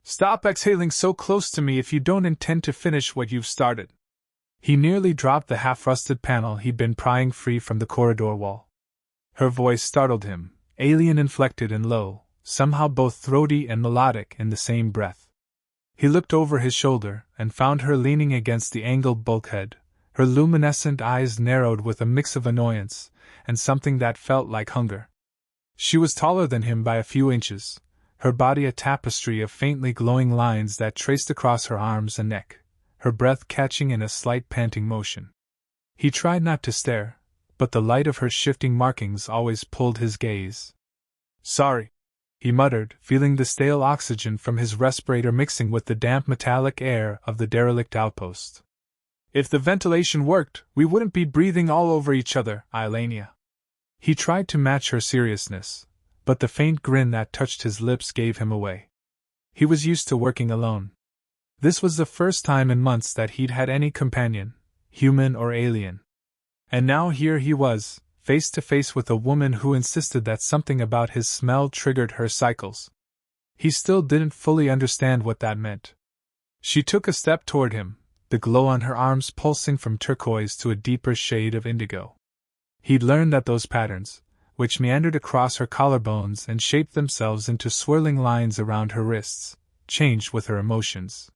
Stop exhaling so close to me if you don't intend to finish what you've started. He nearly dropped the half-rusted panel he'd been prying free from the corridor wall. Her voice startled him, alien-inflected and low, somehow both throaty and melodic in the same breath. He looked over his shoulder and found her leaning against the angled bulkhead, her luminescent eyes narrowed with a mix of annoyance and something that felt like hunger. She was taller than him by a few inches, her body a tapestry of faintly glowing lines that traced across her arms and neck, her breath catching in a slight panting motion. He tried not to stare, but the light of her shifting markings always pulled his gaze. Sorry, he muttered, feeling the stale oxygen from his respirator mixing with the damp metallic air of the derelict outpost. If the ventilation worked, we wouldn't be breathing all over each other, Ilania. He tried to match her seriousness, but the faint grin that touched his lips gave him away. He was used to working alone. This was the first time in months that he'd had any companion, human or alien. And now here he was, face to face with a woman who insisted that something about his smell triggered her cycles. He still didn't fully understand what that meant. She took a step toward him, the glow on her arms pulsing from turquoise to a deeper shade of indigo. He'd learned that those patterns, which meandered across her collarbones and shaped themselves into swirling lines around her wrists, changed with her emotions.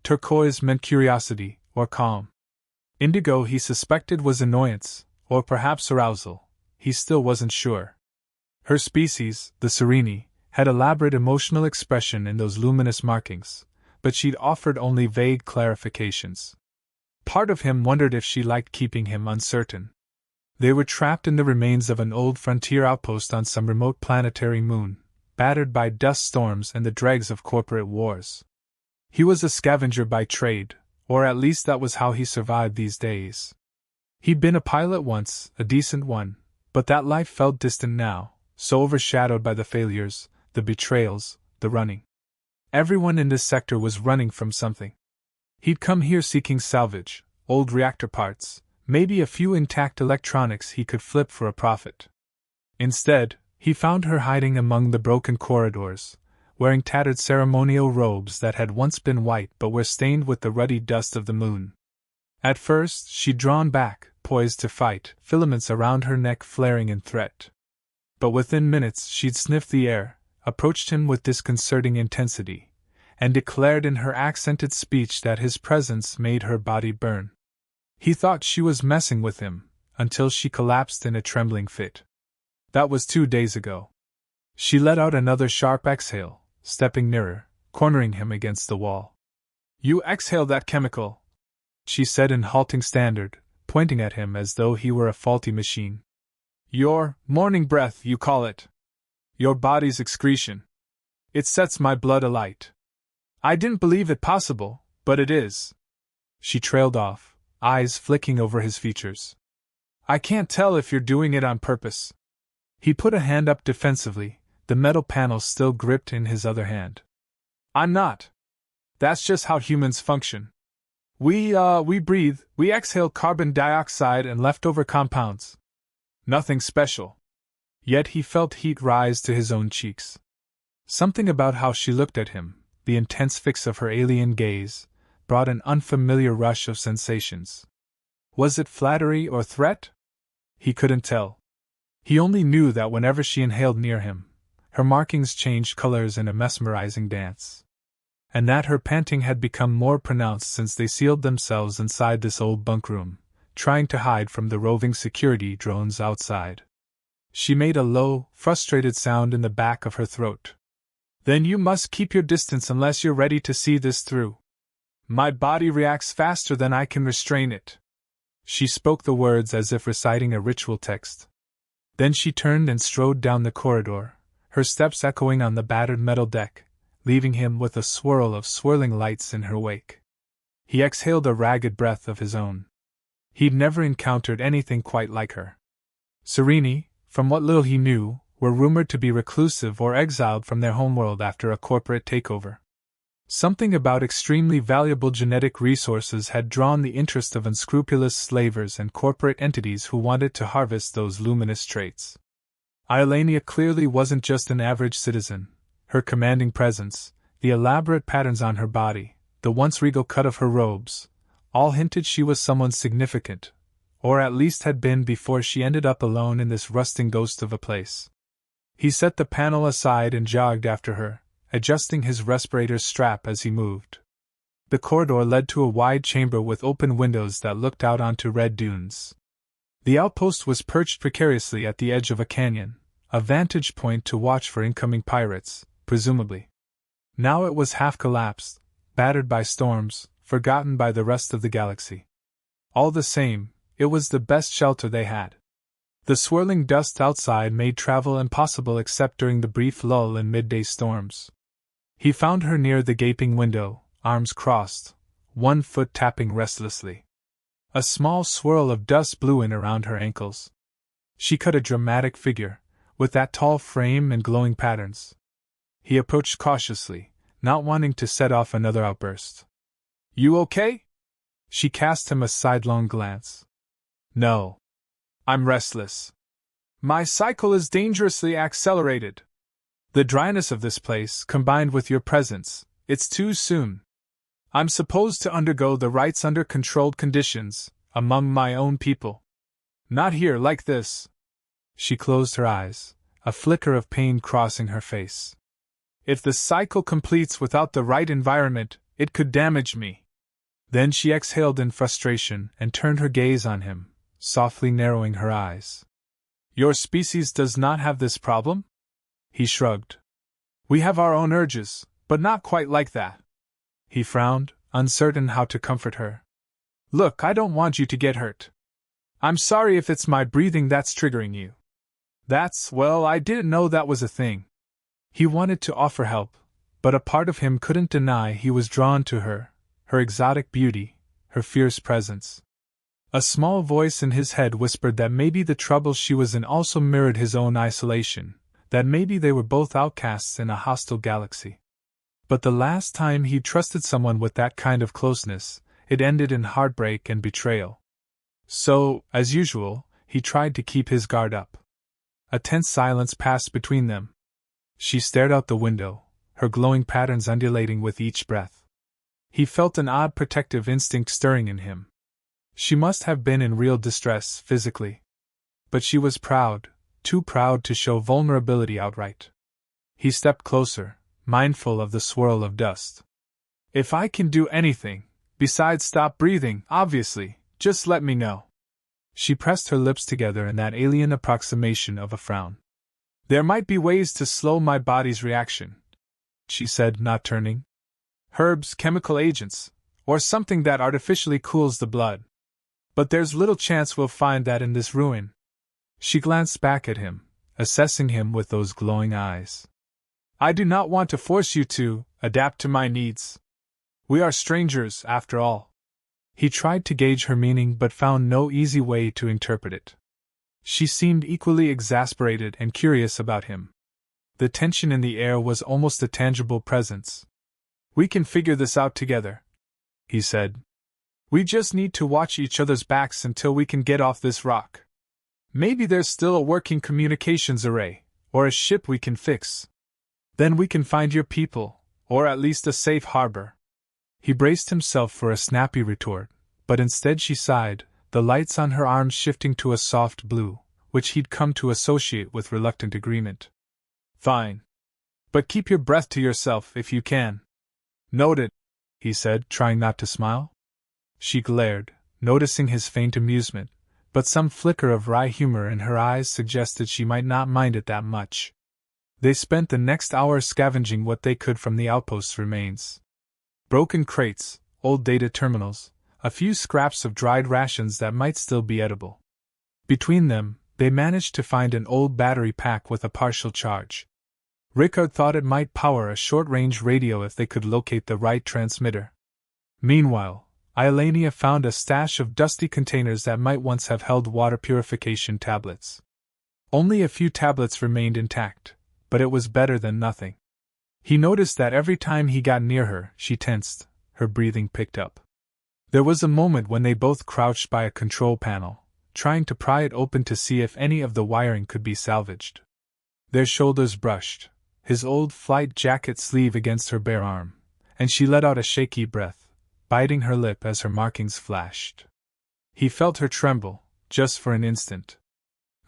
Turquoise meant curiosity, or calm. Indigo he suspected was annoyance, or perhaps arousal. He still wasn't sure. Her species, the Sereni, had elaborate emotional expression in those luminous markings, but she'd offered only vague clarifications. Part of him wondered if she liked keeping him uncertain. They were trapped in the remains of an old frontier outpost on some remote planetary moon, battered by dust storms and the dregs of corporate wars. He was a scavenger by trade, or at least that was how he survived these days. He'd been a pilot once, a decent one, but that life felt distant now, so overshadowed by the failures, the betrayals, the running. Everyone in this sector was running from something. He'd come here seeking salvage, old reactor parts, maybe a few intact electronics he could flip for a profit. Instead, he found her hiding among the broken corridors, wearing tattered ceremonial robes that had once been white but were stained with the ruddy dust of the moon. At first, she'd drawn back, poised to fight, filaments around her neck flaring in threat. But within minutes she'd sniffed the air, approached him with disconcerting intensity, and declared in her accented speech that his presence made her body burn. He thought she was messing with him, until she collapsed in a trembling fit. That was 2 days ago. She let out another sharp exhale, stepping nearer, cornering him against the wall. You exhale that chemical, she said in halting standard, pointing at him as though he were a faulty machine. Your morning breath, you call it. Your body's excretion. It sets my blood alight. I didn't believe it possible, but it is. She trailed off, eyes flicking over his features. I can't tell if you're doing it on purpose. He put a hand up defensively, the metal panel still gripped in his other hand. I'm not. That's just how humans function. We breathe, we exhale carbon dioxide and leftover compounds. Nothing special. Yet he felt heat rise to his own cheeks. Something about how she looked at him, the intense fix of her alien gaze, brought an unfamiliar rush of sensations. Was it flattery or threat? He couldn't tell. He only knew that whenever she inhaled near him, her markings changed colors in a mesmerizing dance. And that her panting had become more pronounced since they sealed themselves inside this old bunk room, trying to hide from the roving security drones outside. She made a low, frustrated sound in the back of her throat. Then you must keep your distance unless you're ready to see this through. My body reacts faster than I can restrain it. She spoke the words as if reciting a ritual text. Then she turned and strode down the corridor, her steps echoing on the battered metal deck, leaving him with a swirl of swirling lights in her wake. He exhaled a ragged breath of his own. He'd never encountered anything quite like her. Sereni, from what little he knew, were rumored to be reclusive or exiled from their homeworld after a corporate takeover. Something about extremely valuable genetic resources had drawn the interest of unscrupulous slavers and corporate entities who wanted to harvest those luminous traits. Ilania clearly wasn't just an average citizen. Her commanding presence, The elaborate patterns on her body, the once regal cut of her robes, all hinted she was someone significant, or at least had been before she ended up alone in this rusting ghost of a place. He set the panel aside and jogged after her, adjusting his respirator's strap as he moved. The corridor led to a wide chamber with open windows that looked out onto red dunes. The outpost was perched precariously at the edge of a canyon, a vantage point to watch for incoming pirates, presumably. Now it was half collapsed, battered by storms, forgotten by the rest of the galaxy. All the same, it was the best shelter they had. The swirling dust outside made travel impossible except during the brief lull in midday storms. He found her near the gaping window, arms crossed, one foot tapping restlessly. A small swirl of dust blew in around her ankles. She cut a dramatic figure, with that tall frame and glowing patterns. He approached cautiously, not wanting to set off another outburst. "You okay?" She cast him a sidelong glance. "No. I'm restless. My cycle is dangerously accelerated. The dryness of this place, combined with your presence, it's too soon. I'm supposed to undergo the rites under controlled conditions, among my own people. Not here like this." She closed her eyes, a flicker of pain crossing her face. "If the cycle completes without the right environment, it could damage me." Then she exhaled in frustration and turned her gaze on him, softly narrowing her eyes. "Your species does not have this problem?" He shrugged. "We have our own urges, but not quite like that." He frowned, uncertain how to comfort her. "Look, I don't want you to get hurt. I'm sorry if it's my breathing that's triggering you. Well, I didn't know that was a thing." He wanted to offer help, but a part of him couldn't deny he was drawn to her, her exotic beauty, her fierce presence. A small voice in his head whispered that maybe the trouble she was in also mirrored his own isolation, that maybe they were both outcasts in a hostile galaxy. But the last time he trusted someone with that kind of closeness, it ended in heartbreak and betrayal. So, as usual, he tried to keep his guard up. A tense silence passed between them. She stared out the window, her glowing patterns undulating with each breath. He felt an odd protective instinct stirring in him. She must have been in real distress, physically. But she was proud, too proud to show vulnerability outright. He stepped closer, mindful of the swirl of dust. "If I can do anything, besides stop breathing, obviously, just let me know." She pressed her lips together in that alien approximation of a frown. "There might be ways to slow my body's reaction," she said, not turning. "Herbs, chemical agents, or something that artificially cools the blood. But there's little chance we'll find that in this ruin." She glanced back at him, assessing him with those glowing eyes. "I do not want to force you to adapt to my needs. We are strangers, after all." He tried to gauge her meaning but found no easy way to interpret it. She seemed equally exasperated and curious about him. The tension in the air was almost a tangible presence. "We can figure this out together," he said. "We just need to watch each other's backs until we can get off this rock. Maybe there's still a working communications array, or a ship we can fix. Then we can find your people, or at least a safe harbor." He braced himself for a snappy retort, but instead she sighed, the lights on her arms shifting to a soft blue, which he'd come to associate with reluctant agreement. "Fine. But keep your breath to yourself if you can." "Noted," he said, trying not to smile. She glared, noticing his faint amusement, but some flicker of wry humor in her eyes suggested she might not mind it that much. They spent the next hour scavenging what they could from the outpost's remains. Broken crates, old data terminals, a few scraps of dried rations that might still be edible. Between them, they managed to find an old battery pack with a partial charge. Rickard thought it might power a short-range radio if they could locate the right transmitter. Meanwhile, Ilania found a stash of dusty containers that might once have held water purification tablets. Only a few tablets remained intact, but it was better than nothing. He noticed that every time he got near her, she tensed, her breathing picked up. There was a moment when they both crouched by a control panel, trying to pry it open to see if any of the wiring could be salvaged. Their shoulders brushed, his old flight jacket sleeve against her bare arm, and she let out a shaky breath, biting her lip as her markings flashed. He felt her tremble, just for an instant.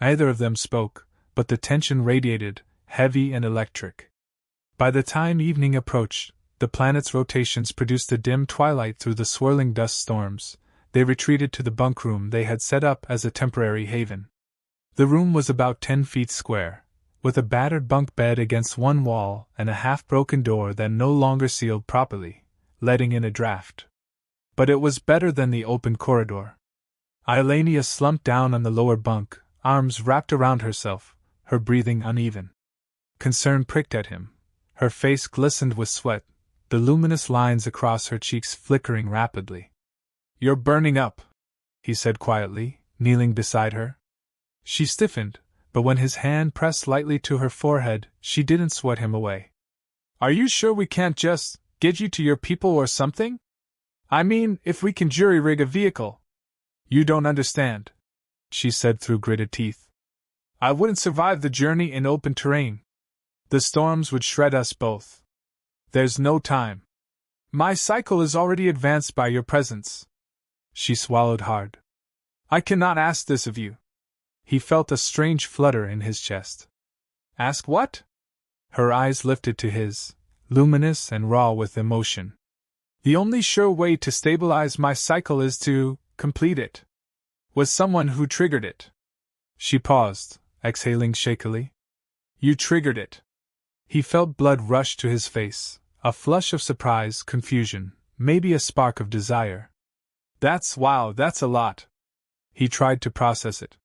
Neither of them spoke, but the tension radiated, heavy and electric. By the time evening approached, the planet's rotations produced a dim twilight through the swirling dust storms. They retreated to the bunk room they had set up as a temporary haven. The room was about 10 feet square, with a battered bunk bed against one wall and a half-broken door that no longer sealed properly, letting in a draft. But it was better than the open corridor. Ilenia slumped down on the lower bunk, arms wrapped around herself, her breathing uneven. Concern pricked at him. Her face glistened with sweat, the luminous lines across her cheeks flickering rapidly. "You're burning up," he said quietly, kneeling beside her. She stiffened, but when his hand pressed lightly to her forehead, she didn't sweat him away. "Are you sure we can't just get you to your people or something? I mean, if we can jury-rig a vehicle." "You don't understand," she said through gritted teeth. "I wouldn't survive the journey in open terrain. The storms would shred us both. There's no time. My cycle is already advanced by your presence." She swallowed hard. "I cannot ask this of you." He felt a strange flutter in his chest. "Ask what?" Her eyes lifted to his, luminous and raw with emotion. "The only sure way to stabilize my cycle is to complete it. With someone who triggered it." She paused, exhaling shakily. "You triggered it." He felt blood rush to his face, a flush of surprise, confusion, maybe a spark of desire. That's a lot." He tried to process it.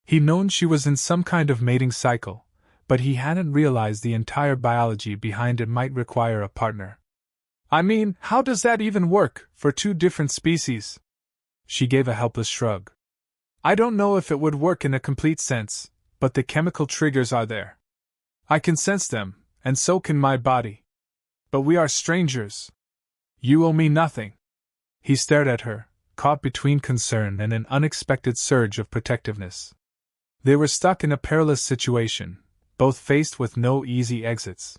He'd known she was in some kind of mating cycle, but he hadn't realized the entire biology behind it might require a partner. "I mean, how does that even work, for two different species?" She gave a helpless shrug. "I don't know if it would work in a complete sense, but the chemical triggers are there. I can sense them, and so can my body. But we are strangers. You owe me nothing." He stared at her, caught between concern and an unexpected surge of protectiveness. They were stuck in a perilous situation, both faced with no easy exits.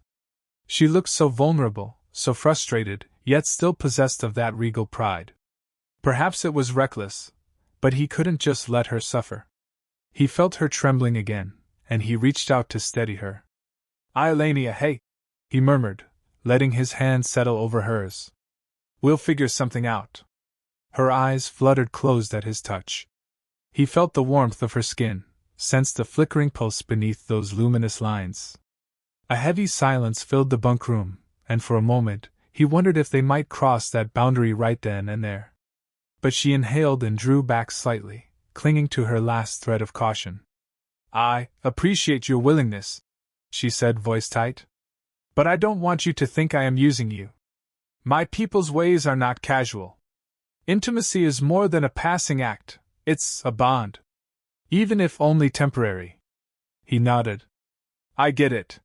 She looked so vulnerable, so frustrated, yet still possessed of that regal pride. Perhaps it was reckless, but he couldn't just let her suffer. He felt her trembling again, and he reached out to steady her. "Ilenia, hey," he murmured, letting his hand settle over hers. "We'll figure something out." Her eyes fluttered closed at his touch. He felt the warmth of her skin, sensed the flickering pulse beneath those luminous lines. A heavy silence filled the bunk room, and for a moment, he wondered if they might cross that boundary right then and there. But she inhaled and drew back slightly, clinging to her last thread of caution. "I appreciate your willingness," she said, voice tight. "But I don't want you to think I am using you. My people's ways are not casual. Intimacy is more than a passing act, it's a bond. Even if only temporary." He nodded. "I get it.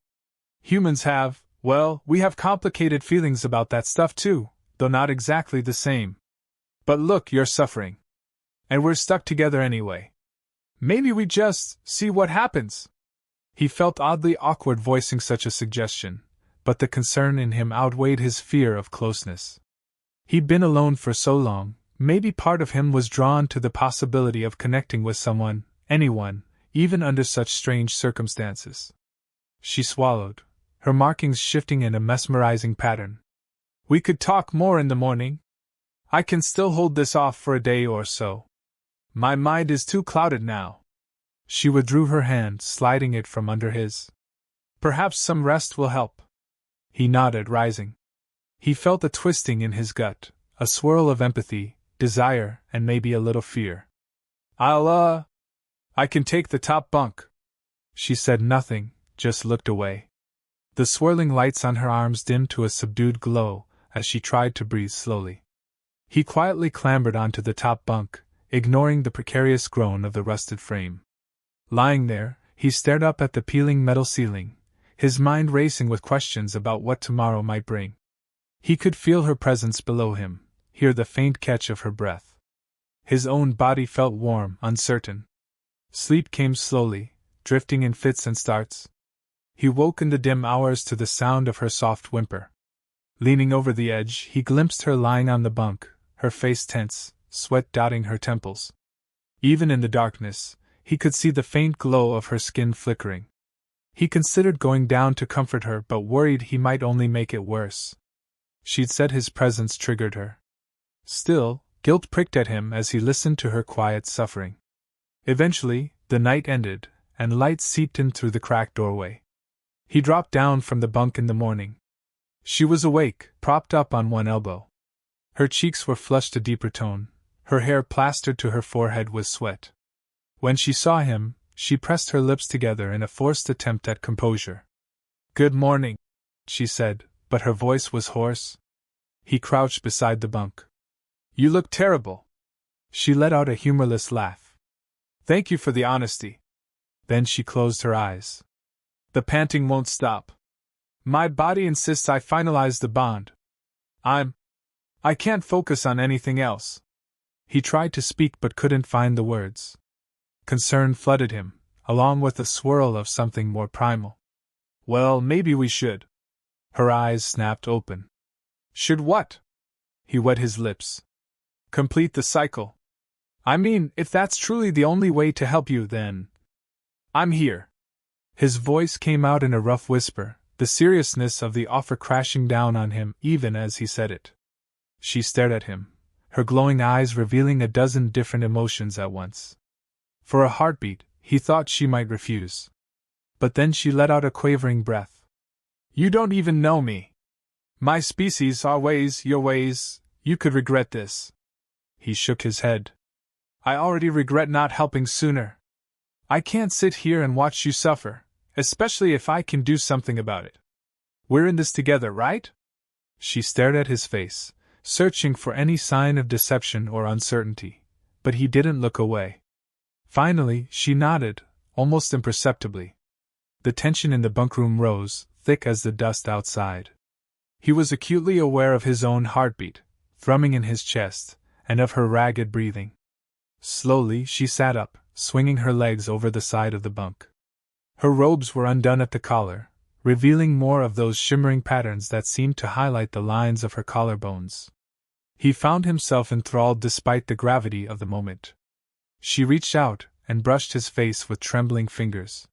Humans have, well, we have complicated feelings about that stuff too, though not exactly the same. But look, you're suffering. And we're stuck together anyway. Maybe we just see what happens." He felt oddly awkward voicing such a suggestion, but the concern in him outweighed his fear of closeness. He'd been alone for so long, maybe part of him was drawn to the possibility of connecting with someone, anyone, even under such strange circumstances. She swallowed, her markings shifting in a mesmerizing pattern. "We could talk more in the morning. I can still hold this off for a day or so. My mind is too clouded now." She withdrew her hand, sliding it from under his. "Perhaps some rest will help." He nodded, rising. He felt a twisting in his gut, a swirl of empathy, desire, and maybe a little fear. I can take the top bunk." She said nothing, just looked away. The swirling lights on her arms dimmed to a subdued glow as she tried to breathe slowly. He quietly clambered onto the top bunk, ignoring the precarious groan of the rusted frame. Lying there, he stared up at the peeling metal ceiling, his mind racing with questions about what tomorrow might bring. He could feel her presence below him, hear the faint catch of her breath. His own body felt warm, uncertain. Sleep came slowly, drifting in fits and starts. He woke in the dim hours to the sound of her soft whimper. Leaning over the edge, he glimpsed her lying on the bunk, her face tense, sweat dotting her temples. Even in the darkness, he could see the faint glow of her skin flickering. He considered going down to comfort her but worried he might only make it worse. She'd said his presence triggered her. Still, guilt pricked at him as he listened to her quiet suffering. Eventually, the night ended, and light seeped in through the cracked doorway. He dropped down from the bunk in the morning. She was awake, propped up on one elbow. Her cheeks were flushed a deeper tone, her hair plastered to her forehead with sweat. When she saw him, she pressed her lips together in a forced attempt at composure. "Good morning," she said, but her voice was hoarse. He crouched beside the bunk. "You look terrible." She let out a humorless laugh. "Thank you for the honesty." Then she closed her eyes. "The panting won't stop. My body insists I finalize the bond. I can't focus on anything else." He tried to speak but couldn't find the words. Concern flooded him, along with a swirl of something more primal. "Well, maybe we should." Her eyes snapped open. "Should what?" He wet his lips. "Complete the cycle. I mean, if that's truly the only way to help you, then I'm here." His voice came out in a rough whisper, the seriousness of the offer crashing down on him even as he said it. She stared at him, her glowing eyes revealing a dozen different emotions at once. For a heartbeat, he thought she might refuse. But then she let out a quavering breath. "You don't even know me. My species, our ways, your ways, you could regret this." He shook his head. "I already regret not helping sooner. I can't sit here and watch you suffer, especially if I can do something about it. We're in this together, right?" She stared at his face, searching for any sign of deception or uncertainty, but he didn't look away. Finally, she nodded, almost imperceptibly. The tension in the bunkroom rose, thick as the dust outside. He was acutely aware of his own heartbeat, thrumming in his chest, and of her ragged breathing. Slowly, she sat up, swinging her legs over the side of the bunk. Her robes were undone at the collar, revealing more of those shimmering patterns that seemed to highlight the lines of her collarbones. He found himself enthralled despite the gravity of the moment. She reached out and brushed his face with trembling fingers.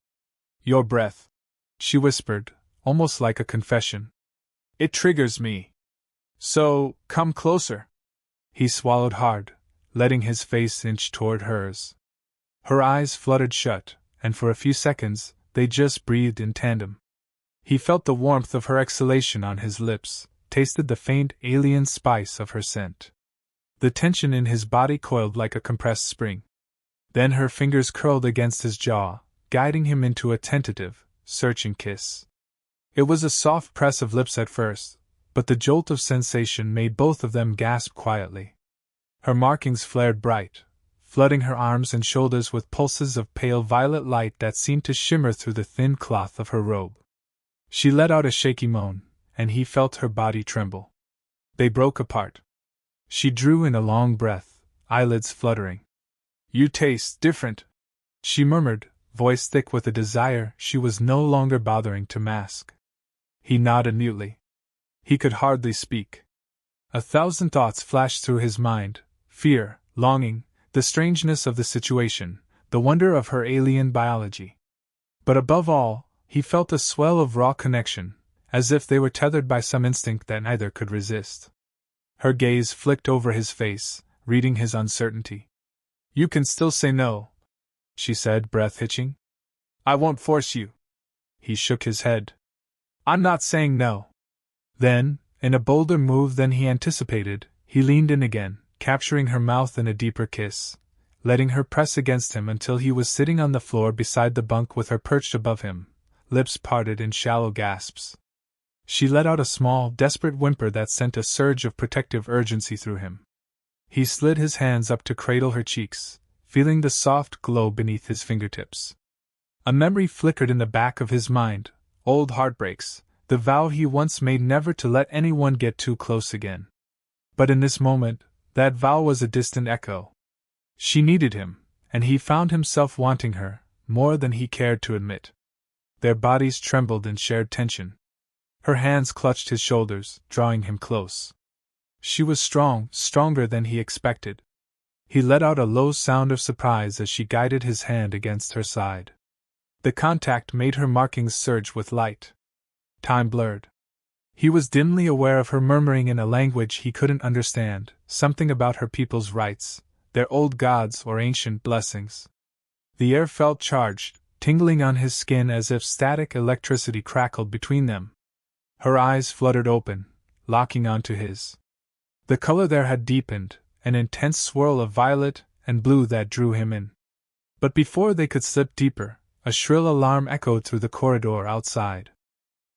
"Your breath," she whispered, almost like a confession. "It triggers me. So, come closer." He swallowed hard, letting his face inch toward hers. Her eyes fluttered shut, and for a few seconds, they just breathed in tandem. He felt the warmth of her exhalation on his lips, tasted the faint alien spice of her scent. The tension in his body coiled like a compressed spring. Then her fingers curled against his jaw, guiding him into a tentative, searching kiss. It was a soft press of lips at first, but the jolt of sensation made both of them gasp quietly. Her markings flared bright, flooding her arms and shoulders with pulses of pale violet light that seemed to shimmer through the thin cloth of her robe. She let out a shaky moan, and he felt her body tremble. They broke apart. She drew in a long breath, eyelids fluttering. "You taste different," she murmured, voice thick with a desire she was no longer bothering to mask. He nodded mutely. He could hardly speak. 1,000 thoughts flashed through his mind: fear, longing, the strangeness of the situation, the wonder of her alien biology. But above all, he felt a swell of raw connection, as if they were tethered by some instinct that neither could resist. Her gaze flicked over his face, reading his uncertainty. "You can still say no," she said, breath hitching. "I won't force you." He shook his head. "I'm not saying no." Then, in a bolder move than he anticipated, he leaned in again, capturing her mouth in a deeper kiss, letting her press against him until he was sitting on the floor beside the bunk with her perched above him, lips parted in shallow gasps. She let out a small, desperate whimper that sent a surge of protective urgency through him. He slid his hands up to cradle her cheeks, feeling the soft glow beneath his fingertips. A memory flickered in the back of his mind, old heartbreaks, the vow he once made never to let anyone get too close again. But in this moment, that vow was a distant echo. She needed him, and he found himself wanting her, more than he cared to admit. Their bodies trembled in shared tension. Her hands clutched his shoulders, drawing him close. She was strong, stronger than he expected. He let out a low sound of surprise as she guided his hand against her side. The contact made her markings surge with light. Time blurred. He was dimly aware of her murmuring in a language he couldn't understand, something about her people's rights, their old gods or ancient blessings. The air felt charged, tingling on his skin as if static electricity crackled between them. Her eyes fluttered open, locking onto his. The color there had deepened, an intense swirl of violet and blue that drew him in. But before they could slip deeper, a shrill alarm echoed through the corridor outside.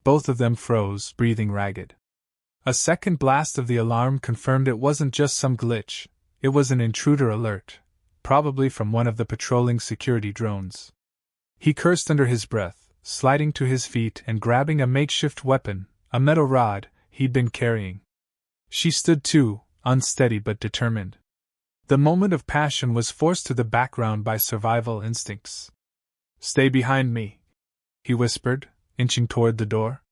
Both of them froze, breathing ragged. A second blast of the alarm confirmed it wasn't just some glitch, it was an intruder alert, probably from one of the patrolling security drones. He cursed under his breath, sliding to his feet and grabbing a makeshift weapon, a metal rod, he'd been carrying. She stood too, unsteady but determined. The moment of passion was forced to the background by survival instincts. "Stay behind me," he whispered, inching toward the door.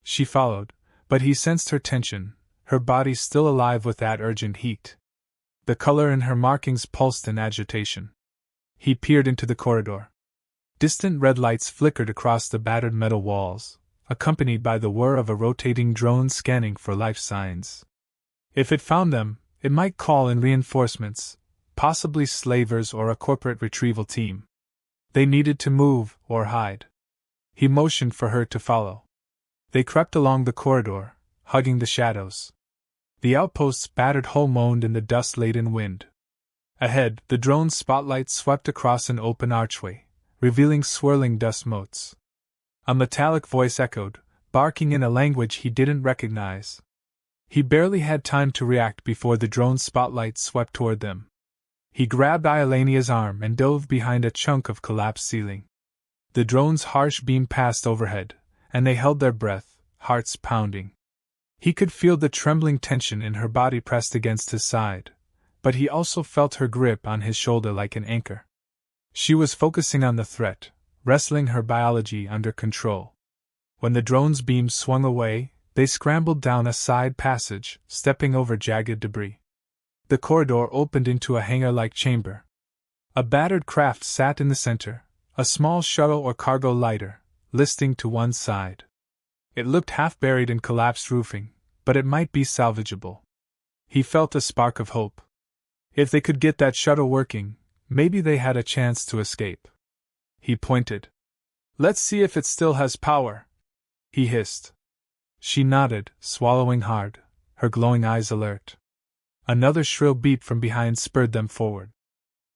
She followed, but he sensed her tension, her body still alive with that urgent heat. The color in her markings pulsed in agitation. He peered into the corridor. Distant red lights flickered across the battered metal walls, accompanied by the whir of a rotating drone scanning for life signs. If it found them, it might call in reinforcements, possibly slavers or a corporate retrieval team. They needed to move or hide. He motioned for her to follow. They crept along the corridor, hugging the shadows. The outpost's battered hull moaned in the dust-laden wind. Ahead, the drone's spotlight swept across an open archway, revealing swirling dust motes. A metallic voice echoed, barking in a language he didn't recognize. He barely had time to react before the drone's spotlight swept toward them. He grabbed Iolania's arm and dove behind a chunk of collapsed ceiling. The drone's harsh beam passed overhead, and they held their breath, hearts pounding. He could feel the trembling tension in her body pressed against his side, but he also felt her grip on his shoulder like an anchor. She was focusing on the threat, wrestling her biology under control. When the drone's beam swung away, they scrambled down a side passage, stepping over jagged debris. The corridor opened into a hangar-like chamber. A battered craft sat in the center, a small shuttle or cargo lighter, listing to one side. It looked half-buried in collapsed roofing, but it might be salvageable. He felt a spark of hope. If they could get that shuttle working, maybe they had a chance to escape. He pointed. "Let's see if it still has power," he hissed. She nodded, swallowing hard, her glowing eyes alert. Another shrill beep from behind spurred them forward.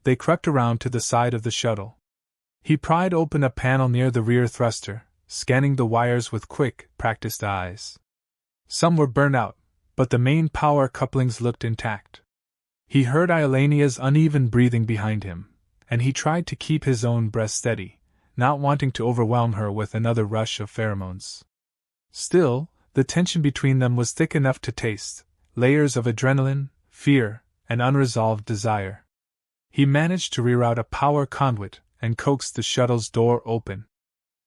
They crept around to the side of the shuttle. He pried open a panel near the rear thruster, scanning the wires with quick, practiced eyes. Some were burnt out, but the main power couplings looked intact. He heard Iolania's uneven breathing behind him, and he tried to keep his own breath steady, not wanting to overwhelm her with another rush of pheromones. Still, the tension between them was thick enough to taste, layers of adrenaline, fear, and unresolved desire. He managed to reroute a power conduit and coaxed the shuttle's door open.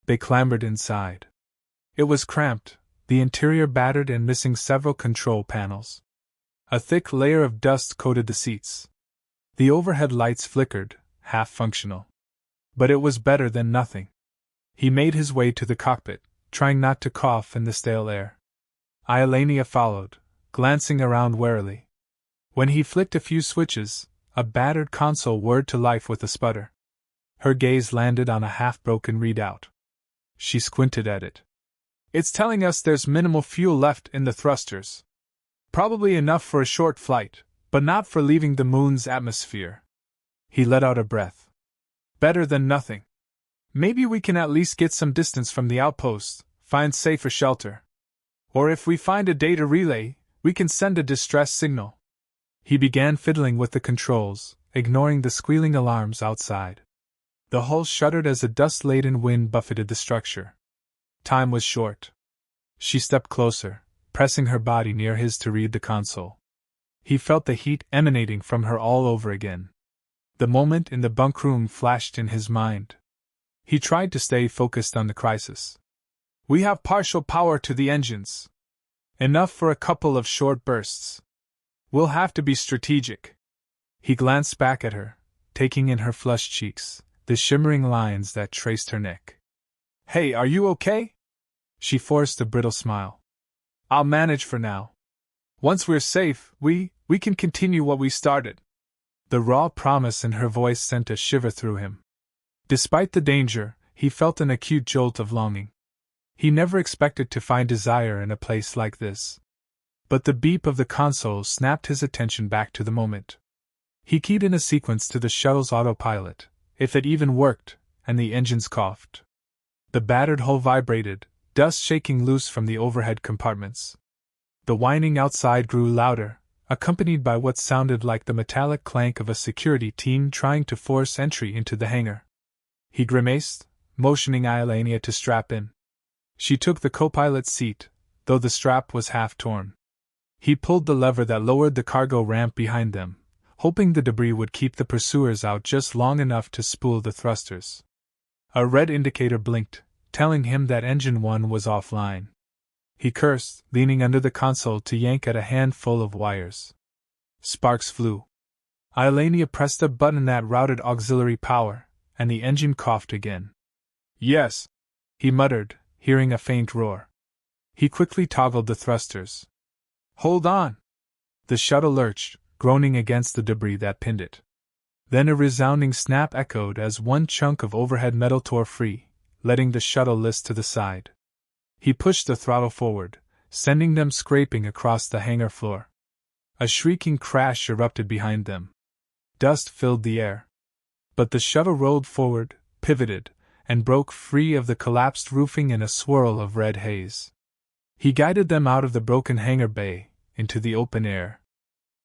They clambered inside. It was cramped, the interior battered and missing several control panels. A thick layer of dust coated the seats. The overhead lights flickered, half-functional. But it was better than nothing. He made his way to the cockpit, trying not to cough in the stale air. Iolania followed, glancing around warily. When he flicked a few switches, a battered console whirred to life with a sputter. Her gaze landed on a half-broken readout. She squinted at it. "It's telling us there's minimal fuel left in the thrusters. Probably enough for a short flight, but not for leaving the moon's atmosphere." He let out a breath. "Better than nothing. Maybe we can at least get some distance from the outpost, find safer shelter. Or if we find a data relay, we can send a distress signal." He began fiddling with the controls, ignoring the squealing alarms outside. The hull shuddered as a dust-laden wind buffeted the structure. Time was short. She stepped closer, pressing her body near his to read the console. He felt the heat emanating from her all over again. The moment in the bunk room flashed in his mind. He tried to stay focused on the crisis. We have partial power to the engines. Enough for a couple of short bursts. We'll have to be strategic. He glanced back at her, taking in her flushed cheeks, the shimmering lines that traced her neck. Hey, are you okay? She forced a brittle smile. I'll manage for now. Once we're safe, we can continue what we started. The raw promise in her voice sent a shiver through him. Despite the danger, he felt an acute jolt of longing. He never expected to find desire in a place like this. But the beep of the console snapped his attention back to the moment. He keyed in a sequence to the shuttle's autopilot, if it even worked, and the engines coughed. The battered hull vibrated, dust shaking loose from the overhead compartments. The whining outside grew louder, accompanied by what sounded like the metallic clank of a security team trying to force entry into the hangar. He grimaced, motioning Iolania to strap in. She took the co-pilot's seat, though the strap was half torn. He pulled the lever that lowered the cargo ramp behind them, hoping the debris would keep the pursuers out just long enough to spool the thrusters. A red indicator blinked, telling him that Engine 1 was offline. He cursed, leaning under the console to yank at a handful of wires. Sparks flew. Iolania pressed a button that routed auxiliary power, and the engine coughed again. Yes, he muttered, hearing a faint roar. He quickly toggled the thrusters. Hold on! The shuttle lurched, groaning against the debris that pinned it. Then a resounding snap echoed as one chunk of overhead metal tore free, letting the shuttle list to the side. He pushed the throttle forward, sending them scraping across the hangar floor. A shrieking crash erupted behind them. Dust filled the air. But the shuttle rolled forward, pivoted, and broke free of the collapsed roofing in a swirl of red haze. He guided them out of the broken hangar bay, into the open air.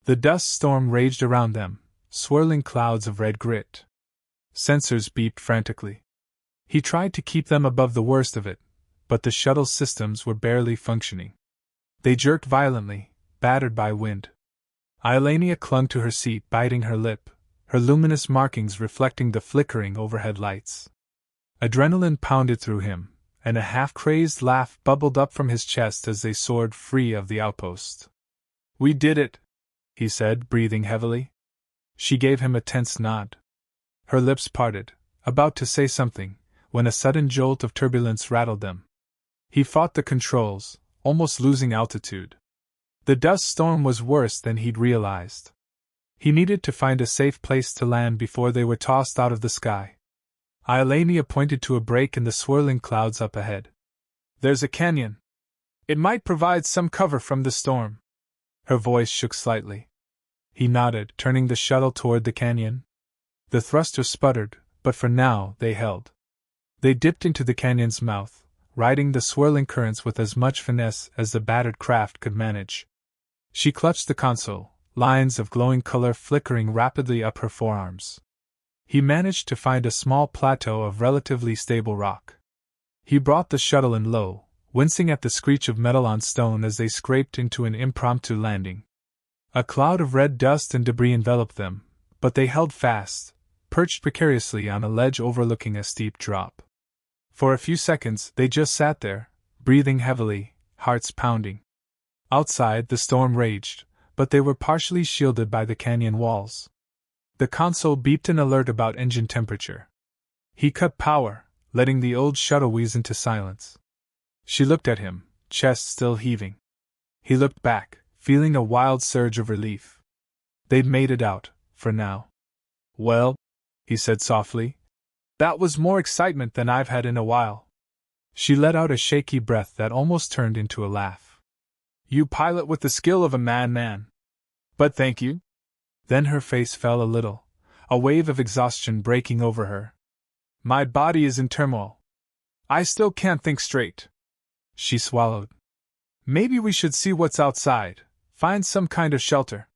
The dust storm raged around them, swirling clouds of red grit. Sensors beeped frantically. He tried to keep them above the worst of it, but the shuttle's systems were barely functioning. They jerked violently, battered by wind. Iolania clung to her seat, biting her lip, her luminous markings reflecting the flickering overhead lights. Adrenaline pounded through him, and a half-crazed laugh bubbled up from his chest as they soared free of the outpost. We did it, he said, breathing heavily. She gave him a tense nod. Her lips parted, about to say something, when a sudden jolt of turbulence rattled them. He fought the controls, almost losing altitude. The dust storm was worse than he'd realized. He needed to find a safe place to land before they were tossed out of the sky. Iolania pointed to a break in the swirling clouds up ahead. There's a canyon. It might provide some cover from the storm. Her voice shook slightly. He nodded, turning the shuttle toward the canyon. The thrusters sputtered, but for now they held. They dipped into the canyon's mouth, riding the swirling currents with as much finesse as the battered craft could manage. She clutched the console, lines of glowing color flickering rapidly up her forearms. He managed to find a small plateau of relatively stable rock. He brought the shuttle in low, wincing at the screech of metal on stone as they scraped into an impromptu landing. A cloud of red dust and debris enveloped them, but they held fast, perched precariously on a ledge overlooking a steep drop. For a few seconds they just sat there, breathing heavily, hearts pounding. Outside the storm raged, but they were partially shielded by the canyon walls. The console beeped an alert about engine temperature. He cut power, letting the old shuttle wheeze into silence. She looked at him, chest still heaving. He looked back, feeling a wild surge of relief. They'd made it out, for now. Well, he said softly, that was more excitement than I've had in a while. She let out a shaky breath that almost turned into a laugh. You pilot with the skill of a madman. But thank you. Then her face fell a little, a wave of exhaustion breaking over her. My body is in turmoil. I still can't think straight. She swallowed. Maybe we should see what's outside, find some kind of shelter.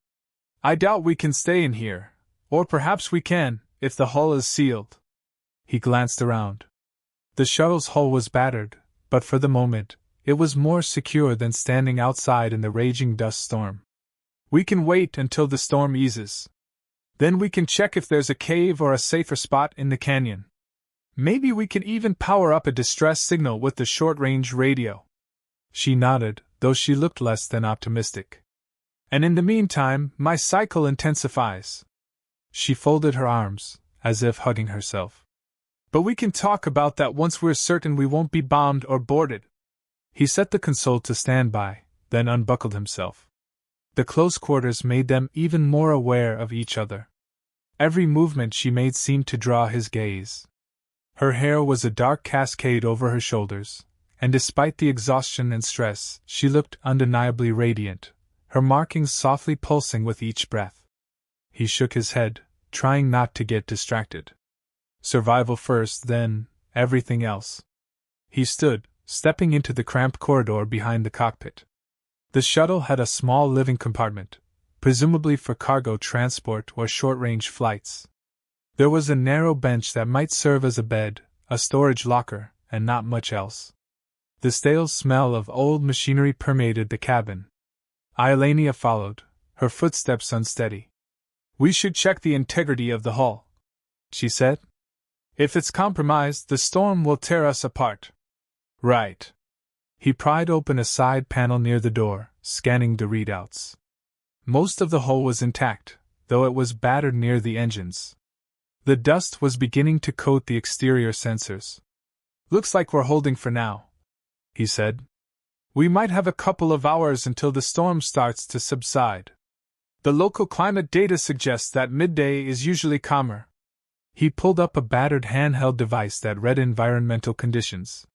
I doubt we can stay in here, or perhaps we can, if the hull is sealed. He glanced around. The shuttle's hull was battered, but for the moment, it was more secure than standing outside in the raging dust storm. We can wait until the storm eases. Then we can check if there's a cave or a safer spot in the canyon. Maybe we can even power up a distress signal with the short-range radio. She nodded, though she looked less than optimistic. And in the meantime, my cycle intensifies. She folded her arms, as if hugging herself. But we can talk about that once we're certain we won't be bombed or boarded. He set the console to standby, then unbuckled himself. The close quarters made them even more aware of each other. Every movement she made seemed to draw his gaze. Her hair was a dark cascade over her shoulders, and despite the exhaustion and stress, she looked undeniably radiant, her markings softly pulsing with each breath. He shook his head, trying not to get distracted. Survival first, then everything else. He stood, stepping into the cramped corridor behind the cockpit. The shuttle had a small living compartment, presumably for cargo transport or short-range flights. There was a narrow bench that might serve as a bed, a storage locker, and not much else. The stale smell of old machinery permeated the cabin. Iolania followed, her footsteps unsteady. "We should check the integrity of the hull," she said. "If it's compromised, the storm will tear us apart." "Right." He pried open a side panel near the door, scanning the readouts. Most of the hull was intact, though it was battered near the engines. The dust was beginning to coat the exterior sensors. "Looks like we're holding for now," he said. "We might have a couple of hours until the storm starts to subside. The local climate data suggests that midday is usually calmer." He pulled up a battered handheld device that read environmental conditions.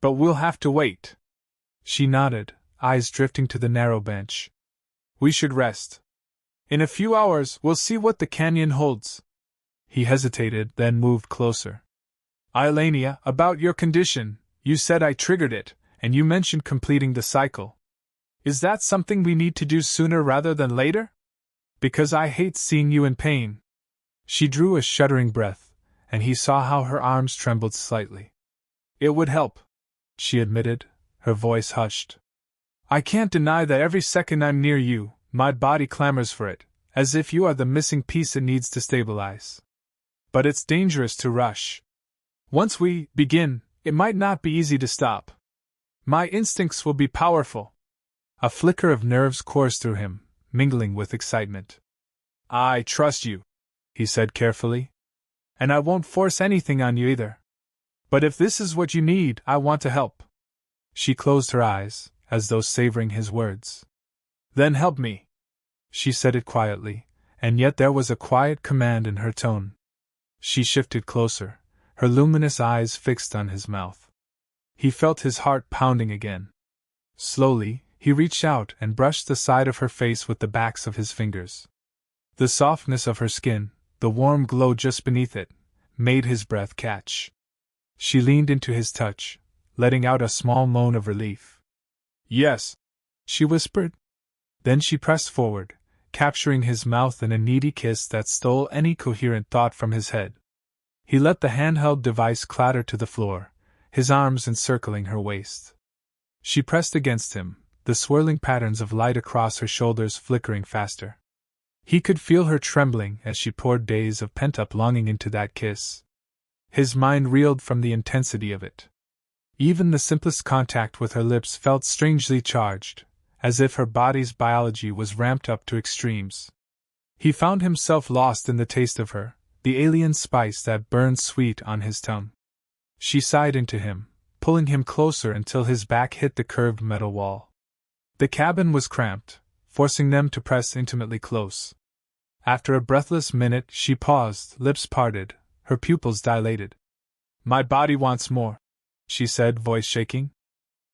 "But we'll have to wait." She nodded, eyes drifting to the narrow bench. "We should rest. In a few hours, we'll see what the canyon holds." He hesitated, then moved closer. "Iolania, about your condition, you said I triggered it, and you mentioned completing the cycle. Is that something we need to do sooner rather than later? Because I hate seeing you in pain." She drew a shuddering breath, and he saw how her arms trembled slightly. "It would help," she admitted, her voice hushed. "I can't deny that every second I'm near you, my body clamors for it, as if you are the missing piece it needs to stabilize. But it's dangerous to rush. Once we begin, it might not be easy to stop. My instincts will be powerful." A flicker of nerves coursed through him, mingling with excitement. "I trust you," he said carefully. "And I won't force anything on you either. But if this is what you need, I want to help." She closed her eyes, as though savoring his words. "Then help me." She said it quietly, and yet there was a quiet command in her tone. She shifted closer, her luminous eyes fixed on his mouth. He felt his heart pounding again. Slowly, he reached out and brushed the side of her face with the backs of his fingers. The softness of her skin, the warm glow just beneath it, made his breath catch. She leaned into his touch, letting out a small moan of relief. "Yes," she whispered. Then she pressed forward, capturing his mouth in a needy kiss that stole any coherent thought from his head. He let the handheld device clatter to the floor, his arms encircling her waist. She pressed against him, the swirling patterns of light across her shoulders flickering faster. He could feel her trembling as she poured days of pent-up longing into that kiss. His mind reeled from the intensity of it. Even the simplest contact with her lips felt strangely charged, as if her body's biology was ramped up to extremes. He found himself lost in the taste of her, the alien spice that burned sweet on his tongue. She sighed into him, pulling him closer until his back hit the curved metal wall. The cabin was cramped, forcing them to press intimately close. After a breathless minute, she paused, lips parted, her pupils dilated. "My body wants more," she said, voice shaking.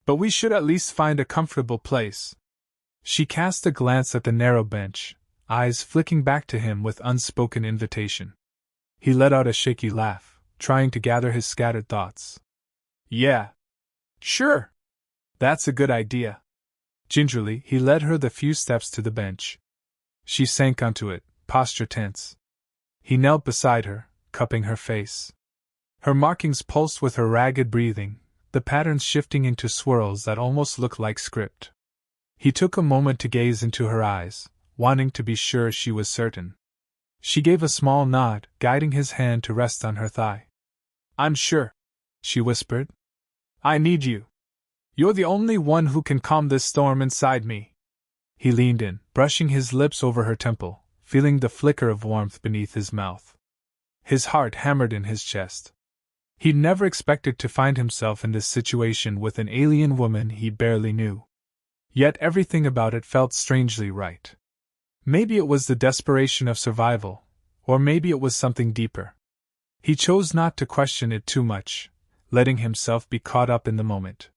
"But we should at least find a comfortable place." She cast a glance at the narrow bench, eyes flicking back to him with unspoken invitation. He let out a shaky laugh, trying to gather his scattered thoughts. "Yeah. Sure. That's a good idea." Gingerly, he led her the few steps to the bench. She sank onto it, posture tense. He knelt beside her, cupping her face. Her markings pulsed with her ragged breathing, the patterns shifting into swirls that almost looked like script. He took a moment to gaze into her eyes, wanting to be sure she was certain. She gave a small nod, guiding his hand to rest on her thigh. I'm sure, she whispered. I need you. You're the only one who can calm this storm inside me. He leaned in, brushing his lips over her temple, feeling the flicker of warmth beneath his mouth. His heart hammered in his chest. He'd never expected to find himself in this situation with an alien woman he barely knew. Yet everything about it felt strangely right. Maybe it was the desperation of survival, or maybe it was something deeper. He chose not to question it too much, letting himself be caught up in the moment.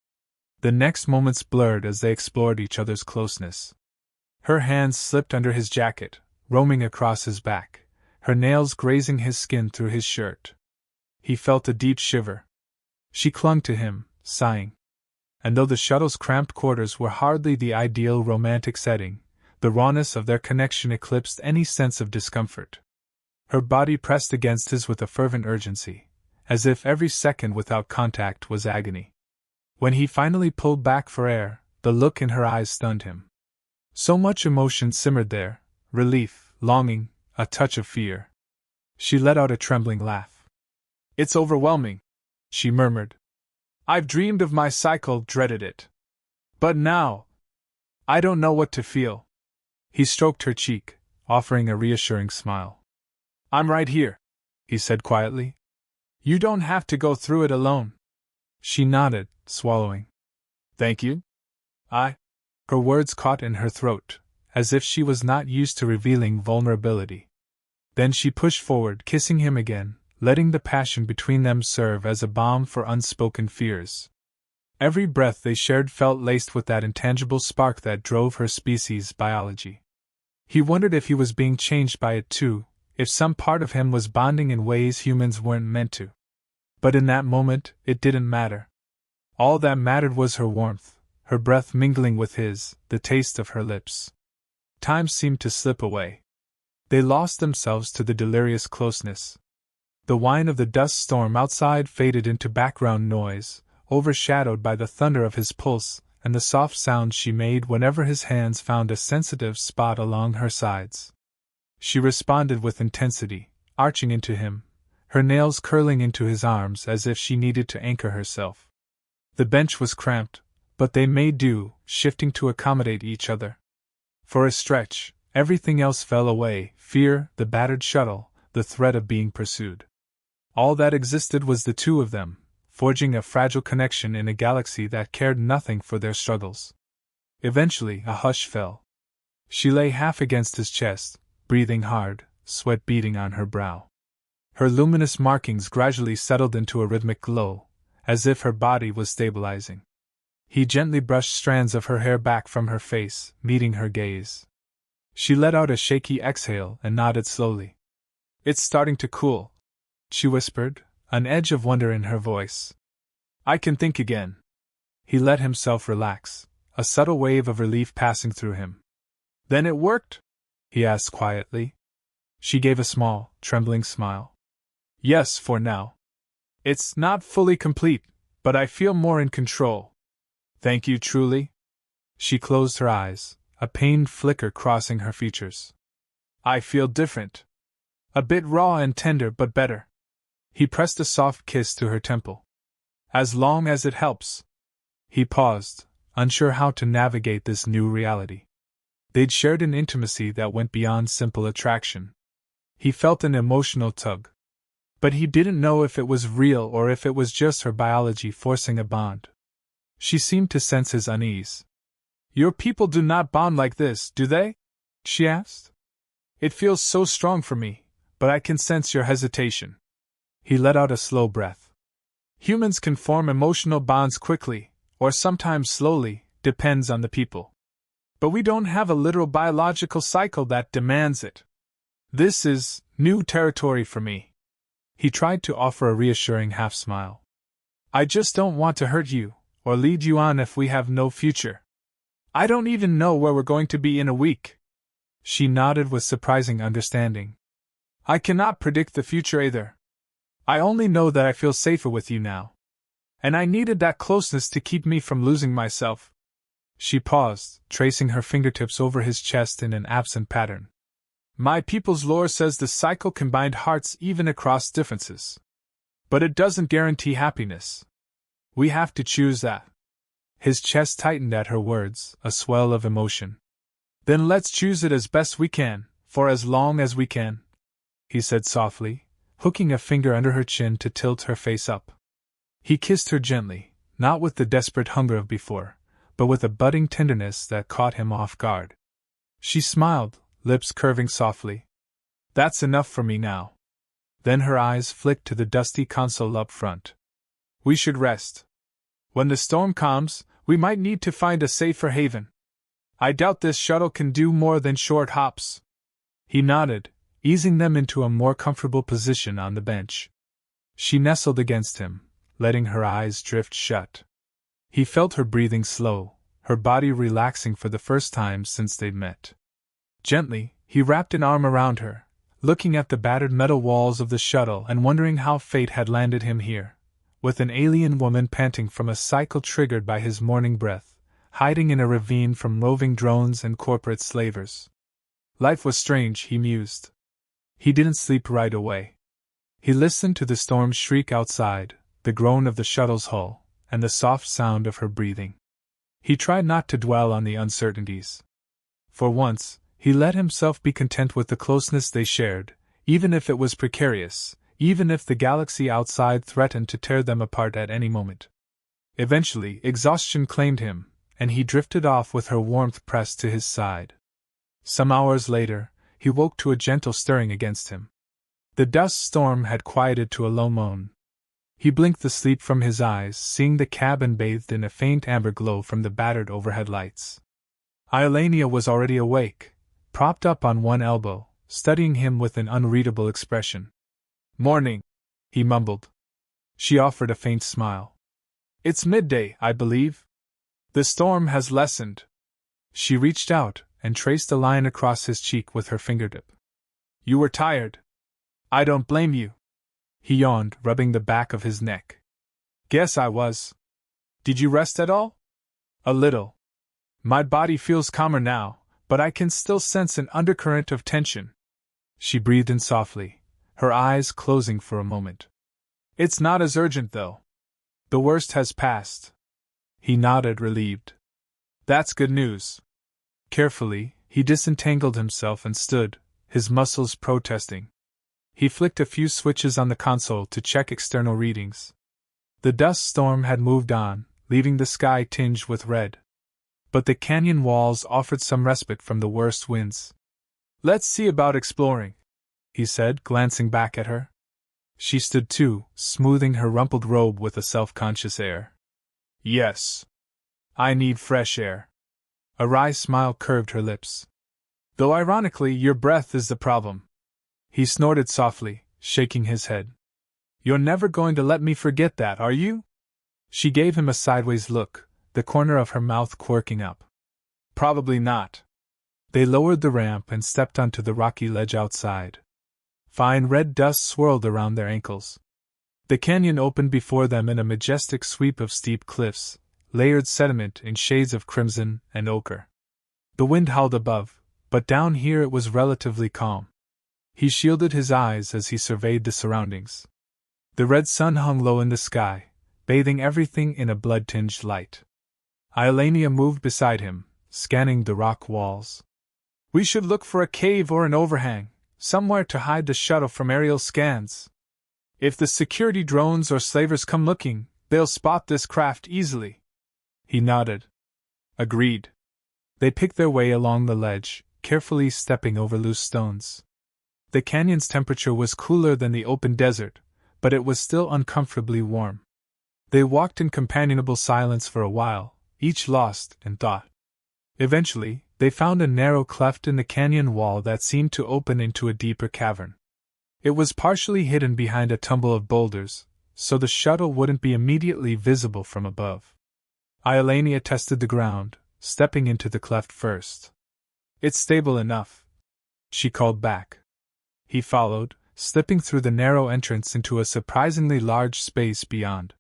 The next moments blurred as they explored each other's closeness. Her hands slipped under his jacket, roaming across his back, her nails grazing his skin through his shirt. He felt a deep shiver. She clung to him, sighing. And though the shuttle's cramped quarters were hardly the ideal romantic setting, the rawness of their connection eclipsed any sense of discomfort. Her body pressed against his with a fervent urgency, as if every second without contact was agony. When he finally pulled back for air, the look in her eyes stunned him. So much emotion simmered there: relief, longing, a touch of fear. She let out a trembling laugh. It's overwhelming, she murmured. I've dreamed of my cycle, dreaded it. But now, I don't know what to feel. He stroked her cheek, offering a reassuring smile. I'm right here, he said quietly. You don't have to go through it alone. She nodded, swallowing. Thank you. Her words caught in her throat, as if she was not used to revealing vulnerability. Then she pushed forward, kissing him again, letting the passion between them serve as a balm for unspoken fears. Every breath they shared felt laced with that intangible spark that drove her species' biology. He wondered if he was being changed by it too, if some part of him was bonding in ways humans weren't meant to. But in that moment, it didn't matter. All that mattered was her warmth, her breath mingling with his, the taste of her lips. Time seemed to slip away. They lost themselves to the delirious closeness. The whine of the dust storm outside faded into background noise, overshadowed by the thunder of his pulse and the soft sounds she made whenever his hands found a sensitive spot along her sides. She responded with intensity, arching into him, her nails curling into his arms as if she needed to anchor herself. The bench was cramped, but they made do, shifting to accommodate each other. For a stretch, everything else fell away: fear, the battered shuttle, the threat of being pursued. All that existed was the two of them, forging a fragile connection in a galaxy that cared nothing for their struggles. Eventually, a hush fell. She lay half against his chest, breathing hard, sweat beading on her brow. Her luminous markings gradually settled into a rhythmic glow, as if her body was stabilizing. He gently brushed strands of her hair back from her face, meeting her gaze. She let out a shaky exhale and nodded slowly. It's starting to cool, she whispered, an edge of wonder in her voice. I can think again. He let himself relax, a subtle wave of relief passing through him. Then it worked? He asked quietly. She gave a small, trembling smile. Yes, for now. It's not fully complete, but I feel more in control. Thank you, truly. She closed her eyes, a pained flicker crossing her features. I feel different. A bit raw and tender, but better. He pressed a soft kiss to her temple. As long as it helps. He paused, unsure how to navigate this new reality. They'd shared an intimacy that went beyond simple attraction. He felt an emotional tug. But he didn't know if it was real or if it was just her biology forcing a bond. She seemed to sense his unease. Your people do not bond like this, do they? She asked. It feels so strong for me, but I can sense your hesitation. He let out a slow breath. Humans can form emotional bonds quickly, or sometimes slowly, depends on the people. But we don't have a literal biological cycle that demands it. This is new territory for me. He tried to offer a reassuring half-smile. I just don't want to hurt you, or lead you on if we have no future. I don't even know where we're going to be in a week. She nodded with surprising understanding. I cannot predict the future either. I only know that I feel safer with you now. And I needed that closeness to keep me from losing myself. She paused, tracing her fingertips over his chest in an absent pattern. My people's lore says the cycle can bind hearts even across differences. But it doesn't guarantee happiness. We have to choose that. His chest tightened at her words, a swell of emotion. Then let's choose it as best we can, for as long as we can, he said softly, hooking a finger under her chin to tilt her face up. He kissed her gently, not with the desperate hunger of before, but with a budding tenderness that caught him off guard. She smiled, lips curving softly. That's enough for me now. Then her eyes flicked to the dusty console up front. We should rest. When the storm calms, we might need to find a safer haven. I doubt this shuttle can do more than short hops. He nodded, easing them into a more comfortable position on the bench. She nestled against him, letting her eyes drift shut. He felt her breathing slow, her body relaxing for the first time since they'd met. Gently, he wrapped an arm around her, looking at the battered metal walls of the shuttle and wondering how fate had landed him here, with an alien woman panting from a cycle triggered by his morning breath, hiding in a ravine from roving drones and corporate slavers. Life was strange, he mused. He didn't sleep right away. He listened to the storm's shriek outside, the groan of the shuttle's hull, and the soft sound of her breathing. He tried not to dwell on the uncertainties. For once, he let himself be content with the closeness they shared, even if it was precarious, even if the galaxy outside threatened to tear them apart at any moment. Eventually, exhaustion claimed him, and he drifted off with her warmth pressed to his side. Some hours later, he woke to a gentle stirring against him. The dust storm had quieted to a low moan. He blinked the sleep from his eyes, seeing the cabin bathed in a faint amber glow from the battered overhead lights. Iolania was already awake, propped up on one elbow, studying him with an unreadable expression. Morning, he mumbled. She offered a faint smile. It's midday, I believe. The storm has lessened. She reached out and traced a line across his cheek with her fingertip. You were tired. I don't blame you. He yawned, rubbing the back of his neck. Guess I was. Did you rest at all? A little. My body feels calmer now, but I can still sense an undercurrent of tension. She breathed in softly, her eyes closing for a moment. It's not as urgent, though. The worst has passed. He nodded, relieved. That's good news. Carefully, he disentangled himself and stood, his muscles protesting. He flicked a few switches on the console to check external readings. The dust storm had moved on, leaving the sky tinged with red. But the canyon walls offered some respite from the worst winds. Let's see about exploring, he said, glancing back at her. She stood too, smoothing her rumpled robe with a self-conscious air. Yes. I need fresh air. A wry smile curved her lips. Though ironically, your breath is the problem. He snorted softly, shaking his head. You're never going to let me forget that, are you? She gave him a sideways look, the corner of her mouth quirking up. Probably not. They lowered the ramp and stepped onto the rocky ledge outside. Fine red dust swirled around their ankles. The canyon opened before them in a majestic sweep of steep cliffs, layered sediment in shades of crimson and ochre. The wind howled above, but down here it was relatively calm. He shielded his eyes as he surveyed the surroundings. The red sun hung low in the sky, bathing everything in a blood-tinged light. Iolania moved beside him, scanning the rock walls. We should look for a cave or an overhang, somewhere to hide the shuttle from aerial scans. If the security drones or slavers come looking, they'll spot this craft easily. He nodded. Agreed. They picked their way along the ledge, carefully stepping over loose stones. The canyon's temperature was cooler than the open desert, but it was still uncomfortably warm. They walked in companionable silence for a while, each lost in thought. Eventually, they found a narrow cleft in the canyon wall that seemed to open into a deeper cavern. It was partially hidden behind a tumble of boulders, so the shuttle wouldn't be immediately visible from above. Iolania tested the ground, stepping into the cleft first. It's stable enough, she called back. He followed, slipping through the narrow entrance into a surprisingly large space beyond.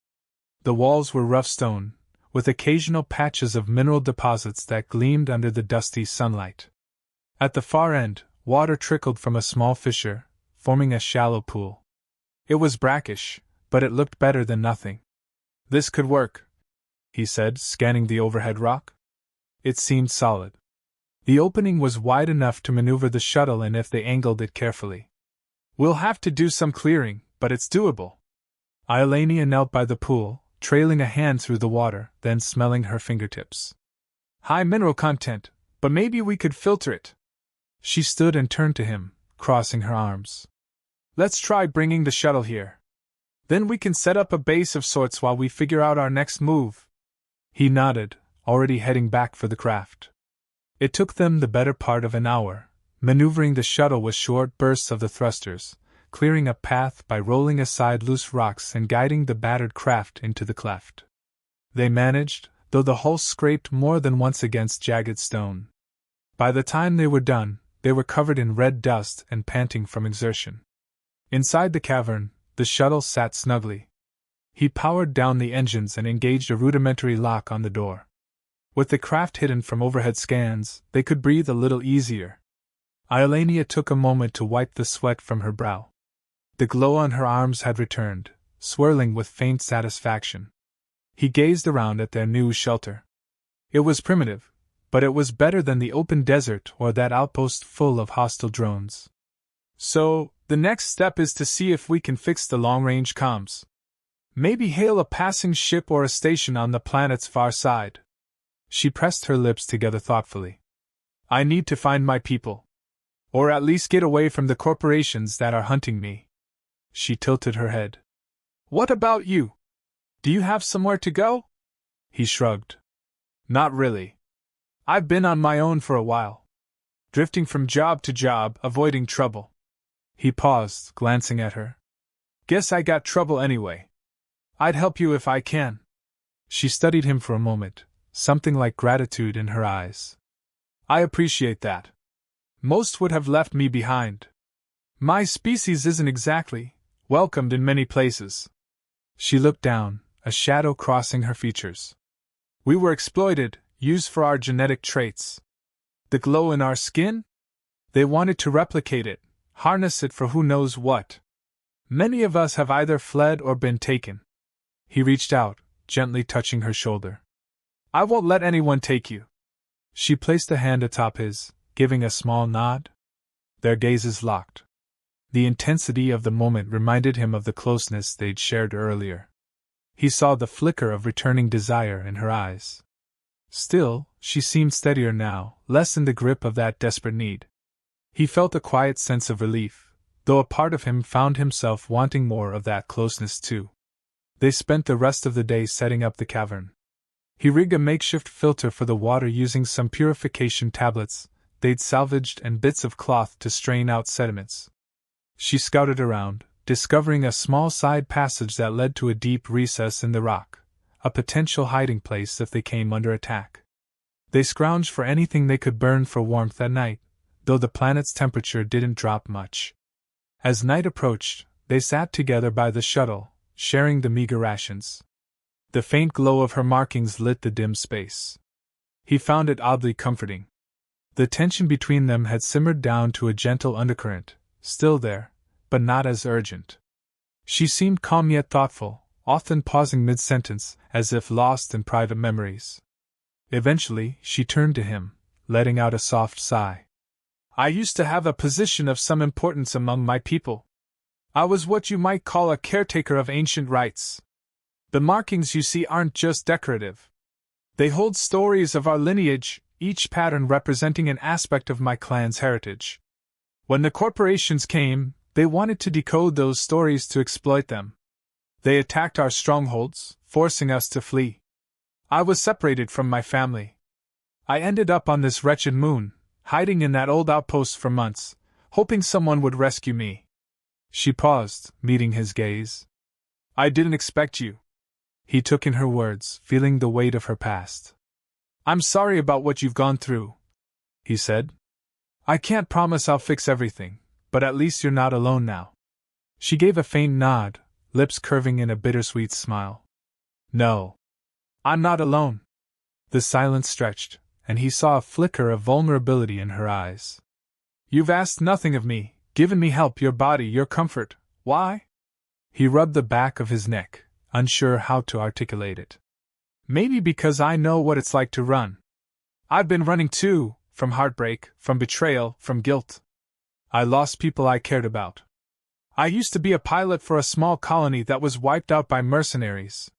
The walls were rough stone, with occasional patches of mineral deposits that gleamed under the dusty sunlight. At the far end, water trickled from a small fissure, forming a shallow pool. It was brackish, but it looked better than nothing. This could work, he said, scanning the overhead rock. It seemed solid. The opening was wide enough to maneuver the shuttle in if they angled it carefully. We'll have to do some clearing, but it's doable. Iolania knelt by the pool, trailing a hand through the water, then smelling her fingertips. High mineral content, but maybe we could filter it. She stood and turned to him, crossing her arms. Let's try bringing the shuttle here. Then we can set up a base of sorts while we figure out our next move. He nodded, already heading back for the craft. It took them the better part of an hour, maneuvering the shuttle with short bursts of the thrusters, clearing a path by rolling aside loose rocks and guiding the battered craft into the cleft. They managed, though the hull scraped more than once against jagged stone. By the time they were done, they were covered in red dust and panting from exertion. Inside the cavern, the shuttle sat snugly. He powered down the engines and engaged a rudimentary lock on the door. With the craft hidden from overhead scans, they could breathe a little easier. Iolania took a moment to wipe the sweat from her brow. The glow on her arms had returned, swirling with faint satisfaction. He gazed around at their new shelter. It was primitive, but it was better than the open desert or that outpost full of hostile drones. So, the next step is to see if we can fix the long-range comms. Maybe hail a passing ship or a station on the planet's far side. She pressed her lips together thoughtfully. I need to find my people. Or at least get away from the corporations that are hunting me. She tilted her head. What about you? Do you have somewhere to go? He shrugged. Not really. I've been on my own for a while. Drifting from job to job, avoiding trouble. He paused, glancing at her. Guess I got trouble anyway. I'd help you if I can. She studied him for a moment, something like gratitude in her eyes. I appreciate that. Most would have left me behind. My species isn't exactly welcomed in many places. She looked down, a shadow crossing her features. We were exploited, used for our genetic traits. The glow in our skin? They wanted to replicate it, harness it for who knows what. Many of us have either fled or been taken. He reached out, gently touching her shoulder. I won't let anyone take you. She placed a hand atop his, giving a small nod. Their gazes locked. The intensity of the moment reminded him of the closeness they'd shared earlier. He saw the flicker of returning desire in her eyes. Still, she seemed steadier now, less in the grip of that desperate need. He felt a quiet sense of relief, though a part of him found himself wanting more of that closeness too. They spent the rest of the day setting up the cavern. He rigged a makeshift filter for the water using some purification tablets they'd salvaged and bits of cloth to strain out sediments. She scouted around, discovering a small side passage that led to a deep recess in the rock, a potential hiding place if they came under attack. They scrounged for anything they could burn for warmth at night, though the planet's temperature didn't drop much. As night approached, they sat together by the shuttle, sharing the meager rations. The faint glow of her markings lit the dim space. He found it oddly comforting. The tension between them had simmered down to a gentle undercurrent, still there, but not as urgent. She seemed calm yet thoughtful, often pausing mid-sentence, as if lost in private memories. Eventually, she turned to him, letting out a soft sigh. I used to have a position of some importance among my people. I was what you might call a caretaker of ancient rites. The markings you see aren't just decorative. They hold stories of our lineage, each pattern representing an aspect of my clan's heritage. When the corporations came, they wanted to decode those stories to exploit them. They attacked our strongholds, forcing us to flee. I was separated from my family. I ended up on this wretched moon, hiding in that old outpost for months, hoping someone would rescue me. She paused, meeting his gaze. I didn't expect you. He took in her words, feeling the weight of her past. I'm sorry about what you've gone through, he said. I can't promise I'll fix everything, but at least you're not alone now. She gave a faint nod, lips curving in a bittersweet smile. No. I'm not alone. The silence stretched, and he saw a flicker of vulnerability in her eyes. You've asked nothing of me, given me help, your body, your comfort. Why? He rubbed the back of his neck, unsure how to articulate it. Maybe because I know what it's like to run. I've been running too, from heartbreak, from betrayal, from guilt. I lost people I cared about. I used to be a pilot for a small colony that was wiped out by mercenaries.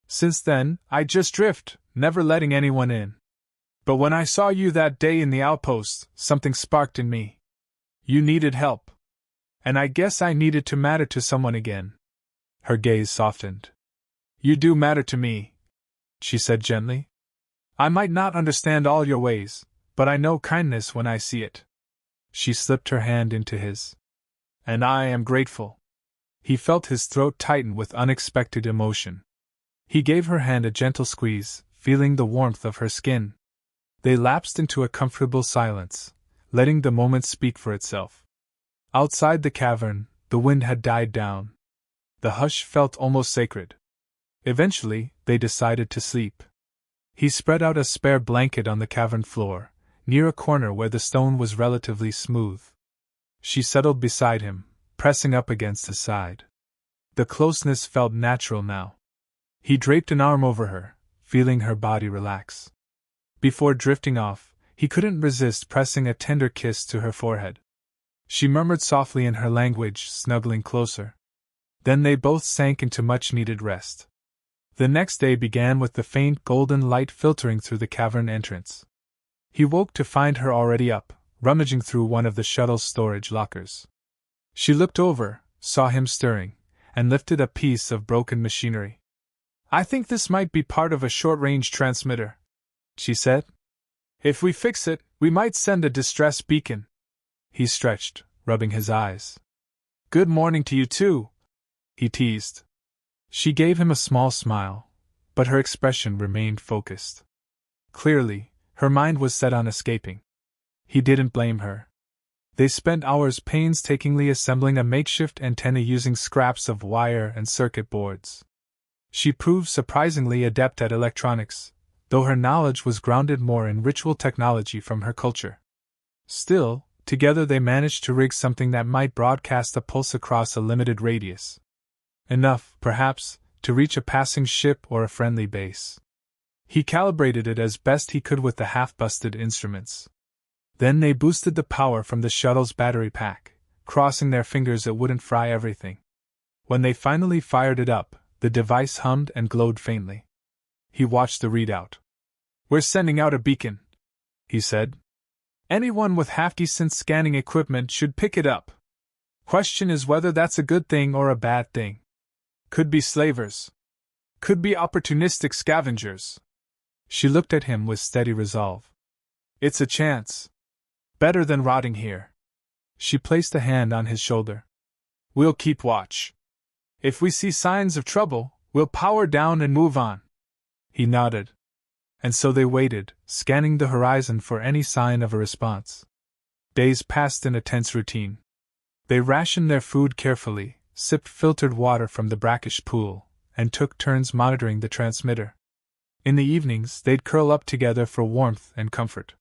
Since then, I just drift, never letting anyone in. But when I saw you that day in the outpost, something sparked in me. You needed help. And I guess I needed to matter to someone again. Her gaze softened. You do matter to me, she said gently. I might not understand all your ways, but I know kindness when I see it. She slipped her hand into his. And I am grateful. He felt his throat tighten with unexpected emotion. He gave her hand a gentle squeeze, feeling the warmth of her skin. They lapsed into a comfortable silence, letting the moment speak for itself. Outside the cavern, the wind had died down. The hush felt almost sacred. Eventually, they decided to sleep. He spread out a spare blanket on the cavern floor, near a corner where the stone was relatively smooth. She settled beside him, pressing up against his side. The closeness felt natural now. He draped an arm over her, feeling her body relax. Before drifting off, he couldn't resist pressing a tender kiss to her forehead. She murmured softly in her language, snuggling closer. Then they both sank into much-needed rest. The next day began with the faint golden light filtering through the cavern entrance. He woke to find her already up, rummaging through one of the shuttle's storage lockers. She looked over, saw him stirring, and lifted a piece of broken machinery. I think this might be part of a short-range transmitter, she said. If we fix it, we might send a distress beacon. He stretched, rubbing his eyes. Good morning to you too, he teased. She gave him a small smile, but her expression remained focused. Clearly, her mind was set on escaping. He didn't blame her. They spent hours painstakingly assembling a makeshift antenna using scraps of wire and circuit boards. She proved surprisingly adept at electronics, though her knowledge was grounded more in ritual technology from her culture. Still, together they managed to rig something that might broadcast a pulse across a limited radius. Enough, perhaps, to reach a passing ship or a friendly base. He calibrated it as best he could with the half-busted instruments. Then they boosted the power from the shuttle's battery pack, crossing their fingers it wouldn't fry everything. When they finally fired it up, the device hummed and glowed faintly. He watched the readout. We're sending out a beacon, he said. Anyone with half-decent scanning equipment should pick it up. Question is whether that's a good thing or a bad thing. Could be slavers. Could be opportunistic scavengers. She looked at him with steady resolve. It's a chance. Better than rotting here. She placed a hand on his shoulder. We'll keep watch. If we see signs of trouble, we'll power down and move on. He nodded. And so they waited, scanning the horizon for any sign of a response. Days passed in a tense routine. They rationed their food carefully, sipped filtered water from the brackish pool, and took turns monitoring the transmitter. In the evenings, they'd curl up together for warmth and comfort.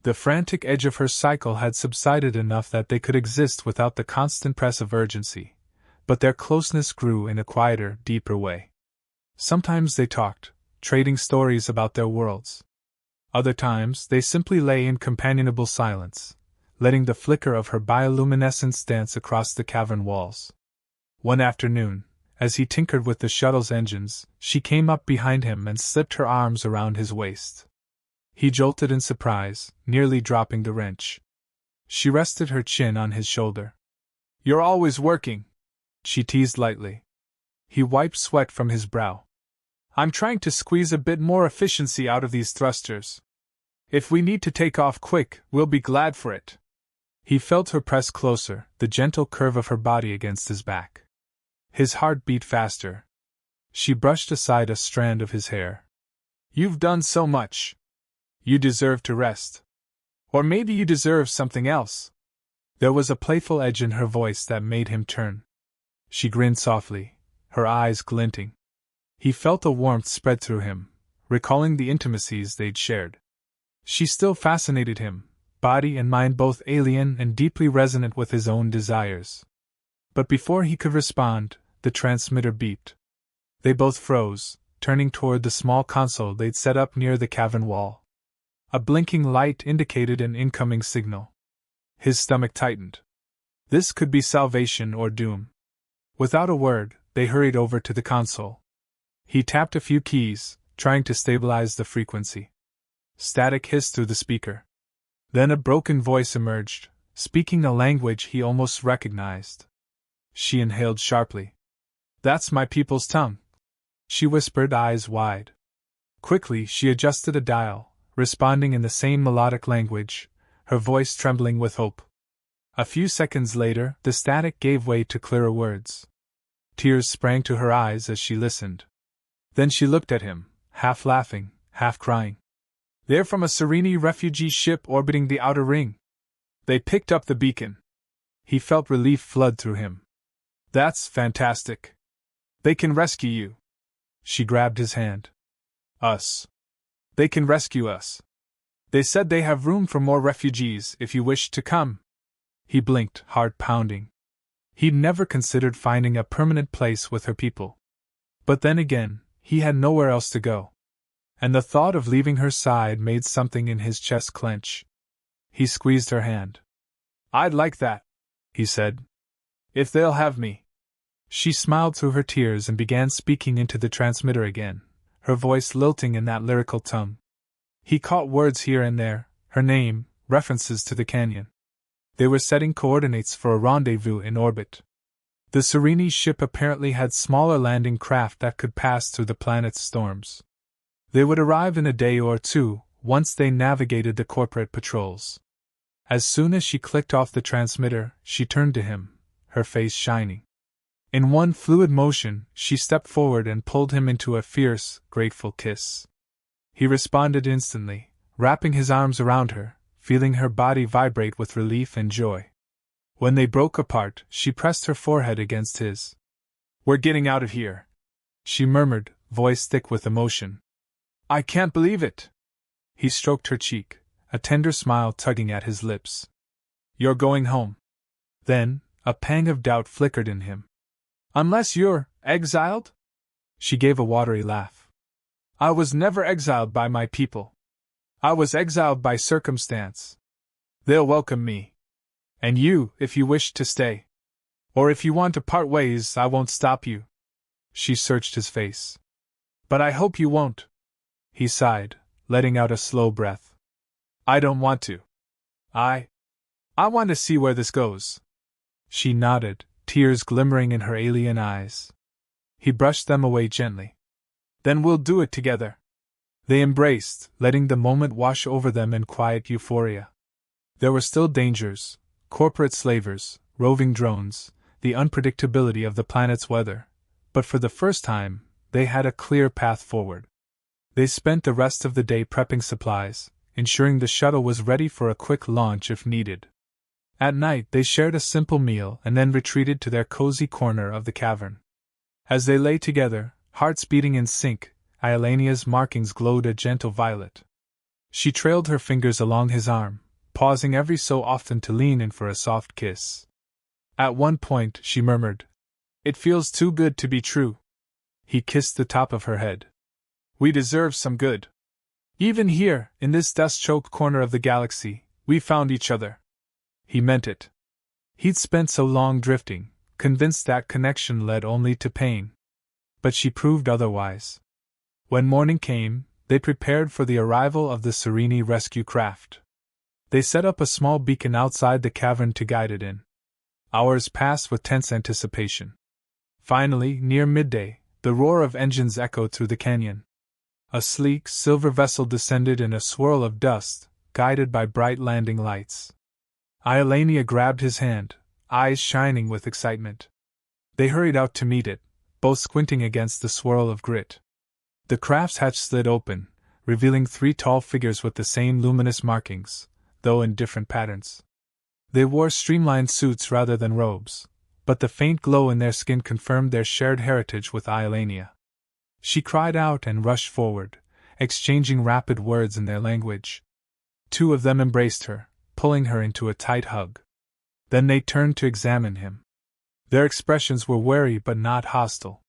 The frantic edge of her cycle had subsided enough that they could exist without the constant press of urgency, but their closeness grew in a quieter, deeper way. Sometimes they talked, trading stories about their worlds. Other times, they simply lay in companionable silence, letting the flicker of her bioluminescence dance across the cavern walls. One afternoon, as he tinkered with the shuttle's engines, she came up behind him and slipped her arms around his waist. He jolted in surprise, nearly dropping the wrench. She rested her chin on his shoulder. You're always working, she teased lightly. He wiped sweat from his brow. I'm trying to squeeze a bit more efficiency out of these thrusters. If we need to take off quick, we'll be glad for it. He felt her press closer, the gentle curve of her body against his back. His heart beat faster. She brushed aside a strand of his hair. You've done so much. You deserve to rest. Or maybe you deserve something else. There was a playful edge in her voice that made him turn. She grinned softly, her eyes glinting. He felt a warmth spread through him, recalling the intimacies they'd shared. She still fascinated him, body and mind both alien and deeply resonant with his own desires. But before he could respond, the transmitter beeped. They both froze, turning toward the small console they'd set up near the cavern wall. A blinking light indicated an incoming signal. His stomach tightened. This could be salvation or doom. Without a word, they hurried over to the console. He tapped a few keys, trying to stabilize the frequency. Static hissed through the speaker. Then a broken voice emerged, speaking a language he almost recognized. She inhaled sharply. "That's my people's tongue," she whispered, eyes wide. Quickly, she adjusted a dial, responding in the same melodic language, her voice trembling with hope. A few seconds later, the static gave way to clearer words. Tears sprang to her eyes as she listened. Then she looked at him, half laughing, half crying. "They're from a Serene refugee ship orbiting the outer ring. They picked up the beacon." He felt relief flood through him. "That's fantastic. They can rescue you." She grabbed his hand. "Us. They can rescue us. They said they have room for more refugees if you wish to come." He blinked, heart pounding. He'd never considered finding a permanent place with her people. But then again, he had nowhere else to go. And the thought of leaving her side made something in his chest clench. He squeezed her hand. "I'd like that," he said. "If they'll have me." She smiled through her tears and began speaking into the transmitter again, her voice lilting in that lyrical tongue. He caught words here and there, her name, references to the canyon. They were setting coordinates for a rendezvous in orbit. The Serene ship apparently had smaller landing craft that could pass through the planet's storms. They would arrive in a day or two, once they navigated the corporate patrols. As soon as she clicked off the transmitter, she turned to him, her face shining. In one fluid motion, she stepped forward and pulled him into a fierce, grateful kiss. He responded instantly, wrapping his arms around her, feeling her body vibrate with relief and joy. When they broke apart, she pressed her forehead against his. "We're getting out of here," she murmured, voice thick with emotion. "I can't believe it." He stroked her cheek, a tender smile tugging at his lips. "You're going home." Then, a pang of doubt flickered in him. "Unless you're exiled?" She gave a watery laugh. "I was never exiled by my people. I was exiled by circumstance. They'll welcome me. And you, if you wish to stay. Or if you want to part ways, I won't stop you." She searched his face. "But I hope you won't." He sighed, letting out a slow breath. "I don't want to. I want to see where this goes." She nodded, tears glimmering in her alien eyes. He brushed them away gently. "Then we'll do it together." They embraced, letting the moment wash over them in quiet euphoria. There were still dangers, corporate slavers, roving drones, the unpredictability of the planet's weather, but for the first time, they had a clear path forward. They spent the rest of the day prepping supplies, ensuring the shuttle was ready for a quick launch if needed. At night they shared a simple meal and then retreated to their cozy corner of the cavern. As they lay together, hearts beating in sync, Iolania's markings glowed a gentle violet. She trailed her fingers along his arm, pausing every so often to lean in for a soft kiss. At one point she murmured, "It feels too good to be true." He kissed the top of her head. "We deserve some good. Even here, in this dust-choked corner of the galaxy, we found each other." He meant it. He'd spent so long drifting, convinced that connection led only to pain. But she proved otherwise. When morning came, they prepared for the arrival of the Serene rescue craft. They set up a small beacon outside the cavern to guide it in. Hours passed with tense anticipation. Finally, near midday, the roar of engines echoed through the canyon. A sleek, silver vessel descended in a swirl of dust, guided by bright landing lights. Iolania grabbed his hand, eyes shining with excitement. They hurried out to meet it, both squinting against the swirl of grit. The craft's hatch slid open, revealing 3 tall figures with the same luminous markings, though in different patterns. They wore streamlined suits rather than robes, but the faint glow in their skin confirmed their shared heritage with Iolania. She cried out and rushed forward, exchanging rapid words in their language. 2 of them embraced her, pulling her into a tight hug. Then they turned to examine him. Their expressions were wary but not hostile.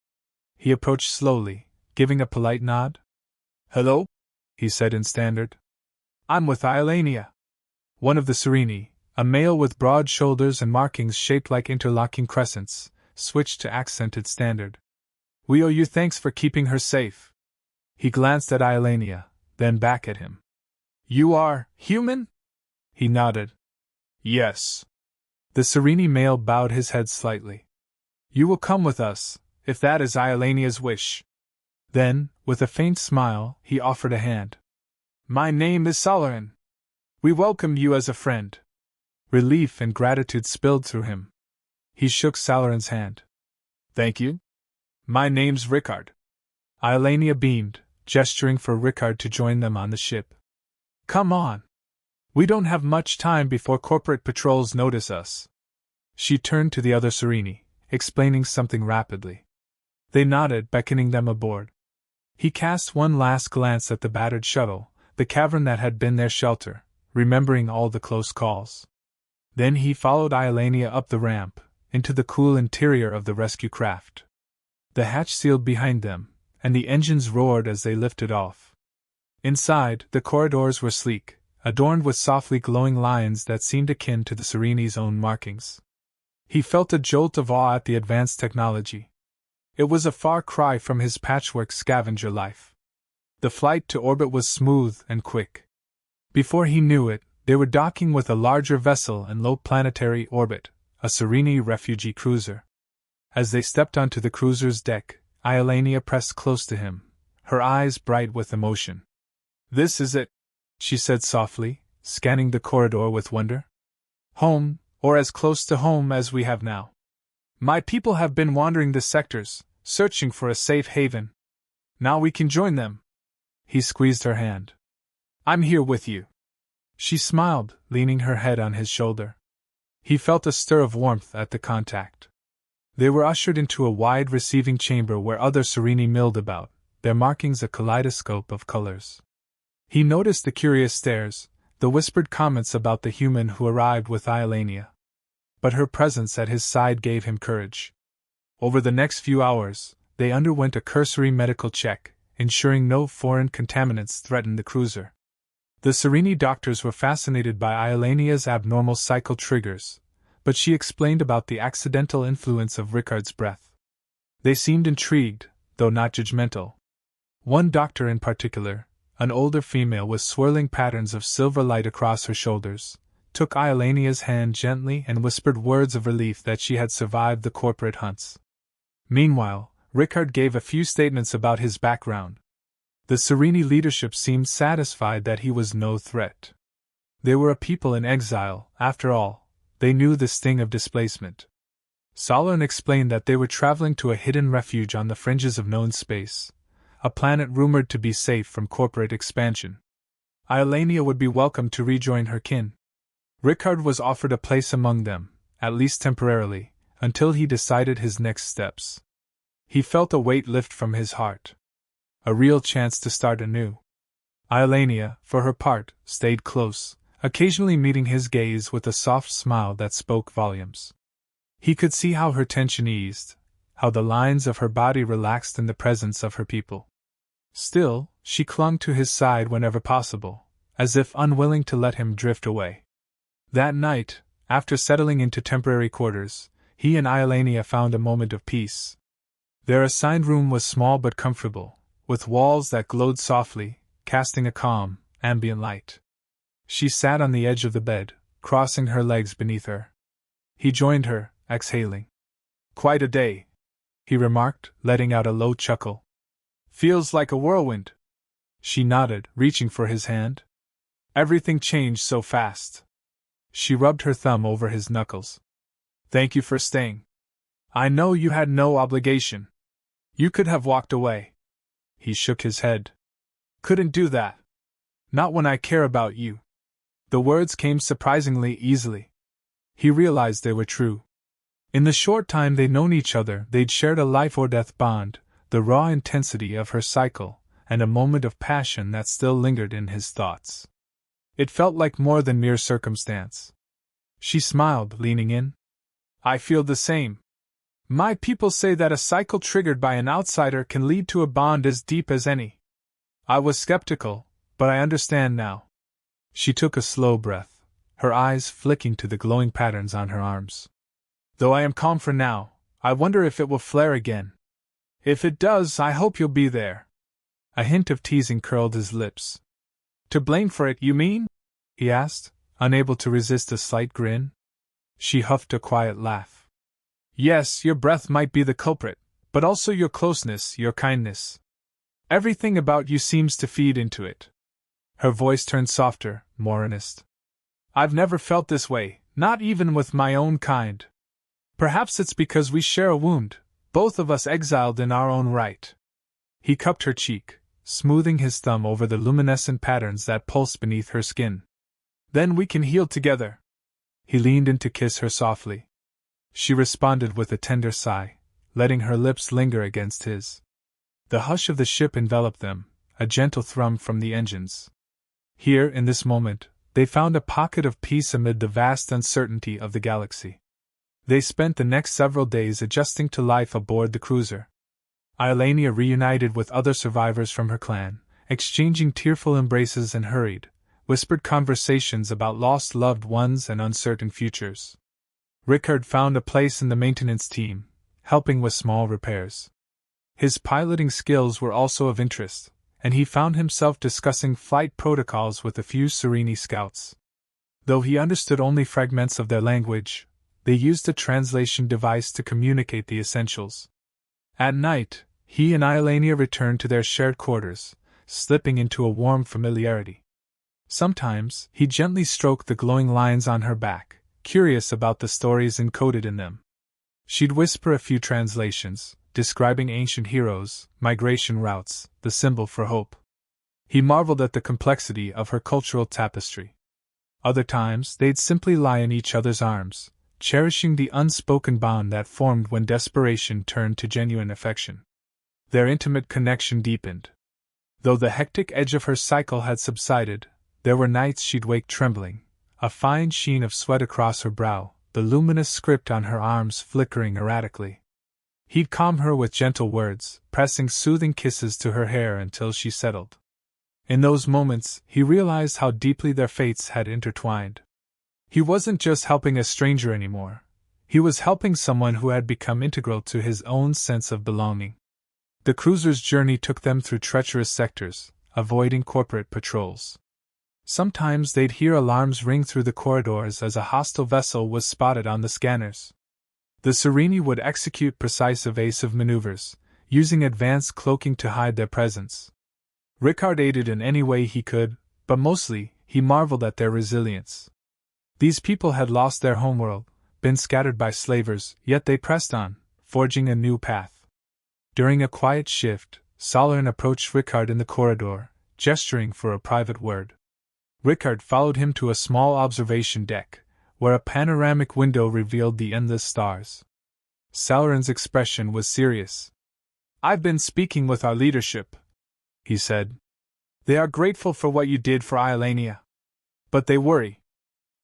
He approached slowly, giving a polite nod. "Hello?" he said in Standard. "I'm with Iolania." One of the Serini, a male with broad shoulders and markings shaped like interlocking crescents, switched to accented Standard. "We owe you thanks for keeping her safe." He glanced at Iolania, then back at him. "You are human?" He nodded. "Yes." The Serini male bowed his head slightly. "You will come with us, if that is Iolania's wish." Then, with a faint smile, he offered a hand. "My name is Solarin. We welcome you as a friend." Relief and gratitude spilled through him. He shook Solarin's hand. "Thank you. My name's Rickard." Iolania beamed, gesturing for Rickard to join them on the ship. "Come on. We don't have much time before corporate patrols notice us." She turned to the other Serini, explaining something rapidly. They nodded, beckoning them aboard. He cast one last glance at the battered shuttle, the cavern that had been their shelter, remembering all the close calls. Then he followed Iolania up the ramp, into the cool interior of the rescue craft. The hatch sealed behind them, and the engines roared as they lifted off. Inside, the corridors were sleek, adorned with softly glowing lions that seemed akin to the Sereni's own markings. He felt a jolt of awe at the advanced technology. It was a far cry from his patchwork scavenger life. The flight to orbit was smooth and quick. Before he knew it, they were docking with a larger vessel in low planetary orbit, a Serini refugee cruiser. As they stepped onto the cruiser's deck, Iolania pressed close to him, her eyes bright with emotion. "This is it," she said softly, scanning the corridor with wonder. "Home, or as close to home as we have now. My people have been wandering the sectors, searching for a safe haven. Now we can join them." He squeezed her hand. "I'm here with you." She smiled, leaning her head on his shoulder. He felt a stir of warmth at the contact. They were ushered into a wide receiving chamber where other Serini milled about, their markings a kaleidoscope of colors. He noticed the curious stares, the whispered comments about the human who arrived with Iolania. But her presence at his side gave him courage. Over the next few hours, they underwent a cursory medical check, ensuring no foreign contaminants threatened the cruiser. The Serini doctors were fascinated by Iolania's abnormal cycle triggers, but she explained about the accidental influence of Rickard's breath. They seemed intrigued, though not judgmental. One doctor in particular, an older female with swirling patterns of silver light across her shoulders, took Iolania's hand gently and whispered words of relief that she had survived the corporate hunts. Meanwhile, Rickard gave a few statements about his background. The Serini leadership seemed satisfied that he was no threat. They were a people in exile, after all. They knew the sting of displacement. Solarin explained that they were traveling to a hidden refuge on the fringes of known space, a planet rumored to be safe from corporate expansion. Iolania would be welcome to rejoin her kin. Rickard was offered a place among them, at least temporarily, until he decided his next steps. He felt a weight lift from his heart. A real chance to start anew. Iolania, for her part, stayed close, occasionally meeting his gaze with a soft smile that spoke volumes. He could see how her tension eased, how the lines of her body relaxed in the presence of her people. Still, she clung to his side whenever possible, as if unwilling to let him drift away. That night, after settling into temporary quarters, he and Iolania found a moment of peace. Their assigned room was small but comfortable, with walls that glowed softly, casting a calm, ambient light. She sat on the edge of the bed, crossing her legs beneath her. He joined her, exhaling. "Quite a day," he remarked, letting out a low chuckle. "Feels like a whirlwind." She nodded, reaching for his hand. "Everything changed so fast." She rubbed her thumb over his knuckles. "Thank you for staying. I know you had no obligation. You could have walked away." He shook his head. "Couldn't do that. Not when I care about you." The words came surprisingly easily. He realized they were true. In the short time they'd known each other, they'd shared a life-or-death bond, the raw intensity of her cycle, and a moment of passion that still lingered in his thoughts. It felt like more than mere circumstance. She smiled, leaning in. "I feel the same." My people say that a cycle triggered by an outsider can lead to a bond as deep as any. I was skeptical, but I understand now. She took a slow breath, her eyes flicking to the glowing patterns on her arms. Though I am calm for now, I wonder if it will flare again. If it does, I hope you'll be there. A hint of teasing curled his lips. To blame for it, you mean? He asked, unable to resist a slight grin. She huffed a quiet laugh. Yes, your breath might be the culprit, but also your closeness, your kindness. Everything about you seems to feed into it. Her voice turned softer, more earnest. I've never felt this way, not even with my own kind. Perhaps it's because we share a wound, both of us exiled in our own right. He cupped her cheek, smoothing his thumb over the luminescent patterns that pulsed beneath her skin. Then we can heal together. He leaned in to kiss her softly. She responded with a tender sigh, letting her lips linger against his. The hush of the ship enveloped them, a gentle thrum from the engines. Here, in this moment, they found a pocket of peace amid the vast uncertainty of the galaxy. They spent the next several days adjusting to life aboard the cruiser. Iolania reunited with other survivors from her clan, exchanging tearful embraces and hurried, whispered conversations about lost loved ones and uncertain futures. Rickard found a place in the maintenance team, helping with small repairs. His piloting skills were also of interest, and he found himself discussing flight protocols with a few Serini scouts. Though he understood only fragments of their language, they used a translation device to communicate the essentials. At night, he and Iolania returned to their shared quarters, slipping into a warm familiarity. Sometimes, he gently stroked the glowing lines on her back, curious about the stories encoded in them. She'd whisper a few translations, describing ancient heroes, migration routes, the symbol for hope. He marveled at the complexity of her cultural tapestry. Other times, they'd simply lie in each other's arms, cherishing the unspoken bond that formed when desperation turned to genuine affection. Their intimate connection deepened. Though the hectic edge of her cycle had subsided, there were nights she'd wake trembling, a fine sheen of sweat across her brow, the luminous script on her arms flickering erratically. He'd calm her with gentle words, pressing soothing kisses to her hair until she settled. In those moments, he realized how deeply their fates had intertwined. He wasn't just helping a stranger anymore. He was helping someone who had become integral to his own sense of belonging. The cruiser's journey took them through treacherous sectors, avoiding corporate patrols. Sometimes they'd hear alarms ring through the corridors as a hostile vessel was spotted on the scanners. The Serini would execute precise evasive maneuvers, using advanced cloaking to hide their presence. Rickard aided in any way he could, but mostly, he marveled at their resilience. These people had lost their homeworld, been scattered by slavers, yet they pressed on, forging a new path. During a quiet shift, Solern approached Rickard in the corridor, gesturing for a private word. Rickard followed him to a small observation deck, where a panoramic window revealed the endless stars. Solern's expression was serious. I've been speaking with our leadership, he said. They are grateful for what you did for Iolania. But they worry.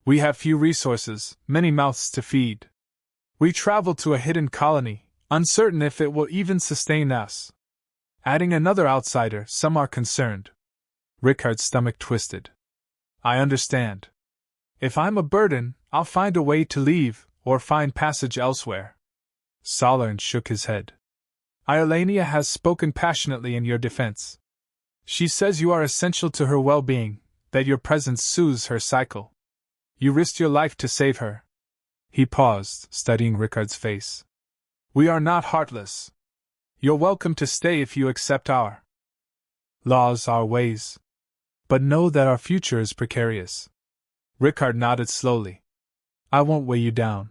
We have few resources, many mouths to feed. We travel to a hidden colony, uncertain if it will even sustain us. Adding another outsider, some are concerned. Rickard's stomach twisted. I understand. If I'm a burden, I'll find a way to leave, or find passage elsewhere. Solern shook his head. Iolania has spoken passionately in your defense. She says you are essential to her well-being, that your presence soothes her cycle. You risked your life to save her. He paused, studying Rickard's face. We are not heartless. You're welcome to stay if you accept our laws, our ways. But know that our future is precarious. Rickard nodded slowly. I won't weigh you down.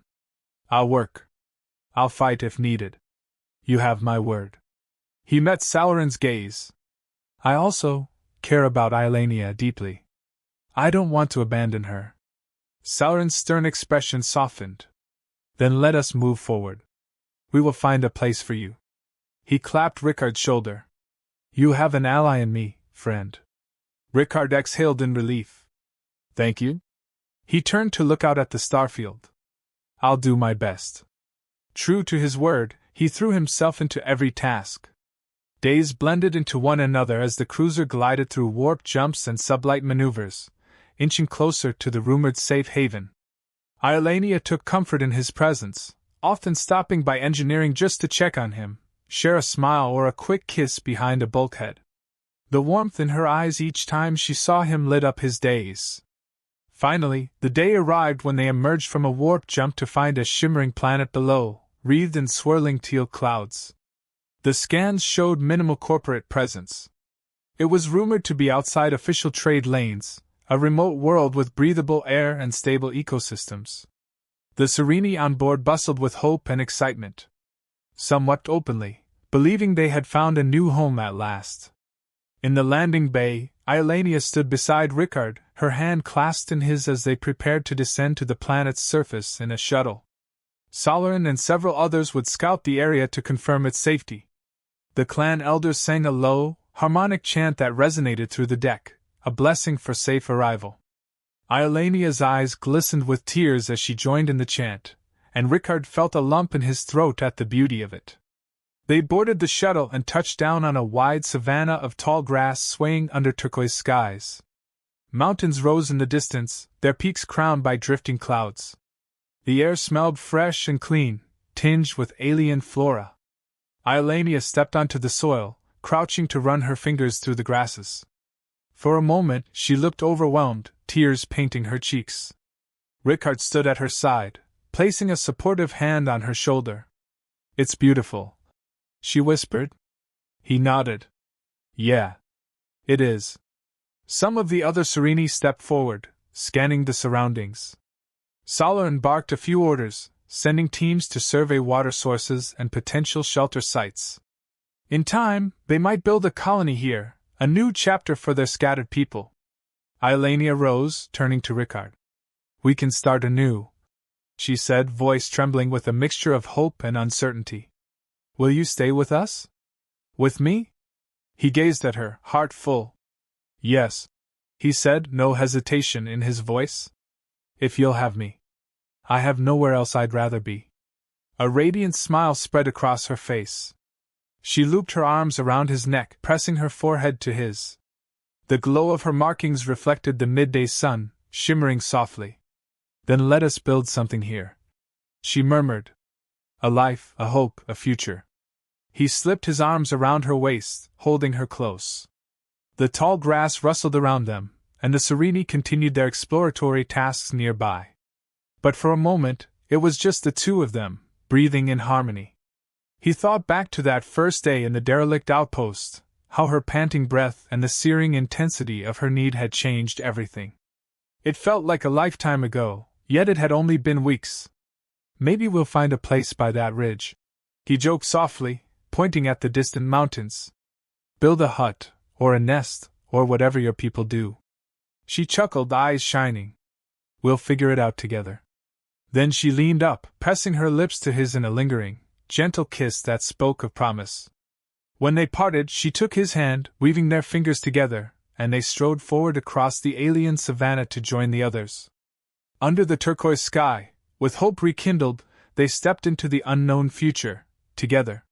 I'll work. I'll fight if needed. You have my word. He met Solern's gaze. I also care about Iolania deeply. I don't want to abandon her. Solern's stern expression softened. Then let us move forward. We will find a place for you. He clapped Rickard's shoulder. You have an ally in me, friend. Rickard exhaled in relief. Thank you. He turned to look out at the starfield. I'll do my best. True to his word, he threw himself into every task. Days blended into one another as the cruiser glided through warp jumps and sublight maneuvers, inching closer to the rumored safe haven. Iolania took comfort in his presence, often stopping by engineering just to check on him, share a smile or a quick kiss behind a bulkhead. The warmth in her eyes each time she saw him lit up his days. Finally, the day arrived when they emerged from a warp jump to find a shimmering planet below, wreathed in swirling teal clouds. The scans showed minimal corporate presence. It was rumored to be outside official trade lanes, a remote world with breathable air and stable ecosystems. The Serenii on board bustled with hope and excitement. Some wept openly, believing they had found a new home at last. In the landing bay, Iolania stood beside Rickard, her hand clasped in his as they prepared to descend to the planet's surface in a shuttle. Solarin and several others would scout the area to confirm its safety. The clan elders sang a low, harmonic chant that resonated through the deck, a blessing for safe arrival. Iolania's eyes glistened with tears as she joined in the chant, and Rickard felt a lump in his throat at the beauty of it. They boarded the shuttle and touched down on a wide savanna of tall grass swaying under turquoise skies. Mountains rose in the distance, their peaks crowned by drifting clouds. The air smelled fresh and clean, tinged with alien flora. Iolania stepped onto the soil, crouching to run her fingers through the grasses. For a moment she looked overwhelmed, tears painting her cheeks. Rickard stood at her side, placing a supportive hand on her shoulder. "It's beautiful," she whispered. He nodded. "Yeah. It is." Some of the other Serenii stepped forward, scanning the surroundings. Solarin barked a few orders, sending teams to survey water sources and potential shelter sites. In time, they might build a colony here, a new chapter for their scattered people. Iolania rose, turning to Rickard. "We can start anew," she said, voice trembling with a mixture of hope and uncertainty. "Will you stay with us?" "With me?" He gazed at her, heart full. "Yes," he said, no hesitation in his voice. "If you'll have me. I have nowhere else I'd rather be." A radiant smile spread across her face. She looped her arms around his neck, pressing her forehead to his. The glow of her markings reflected the midday sun, shimmering softly. "Then let us build something here," she murmured. "A life, a hope, a future." He slipped his arms around her waist, holding her close. The tall grass rustled around them, and the Serenii continued their exploratory tasks nearby. But for a moment, it was just the two of them, breathing in harmony. He thought back to that first day in the derelict outpost, how her panting breath and the searing intensity of her need had changed everything. It felt like a lifetime ago, yet it had only been weeks. "Maybe we'll find a place by that ridge," he joked softly, pointing at the distant mountains. "Build a hut, or a nest, or whatever your people do." She chuckled, eyes shining. "We'll figure it out together." Then she leaned up, pressing her lips to his in a lingering, gentle kiss that spoke of promise. When they parted, she took his hand, weaving their fingers together, and they strode forward across the alien savanna to join the others. Under the turquoise sky, with hope rekindled, they stepped into the unknown future, together.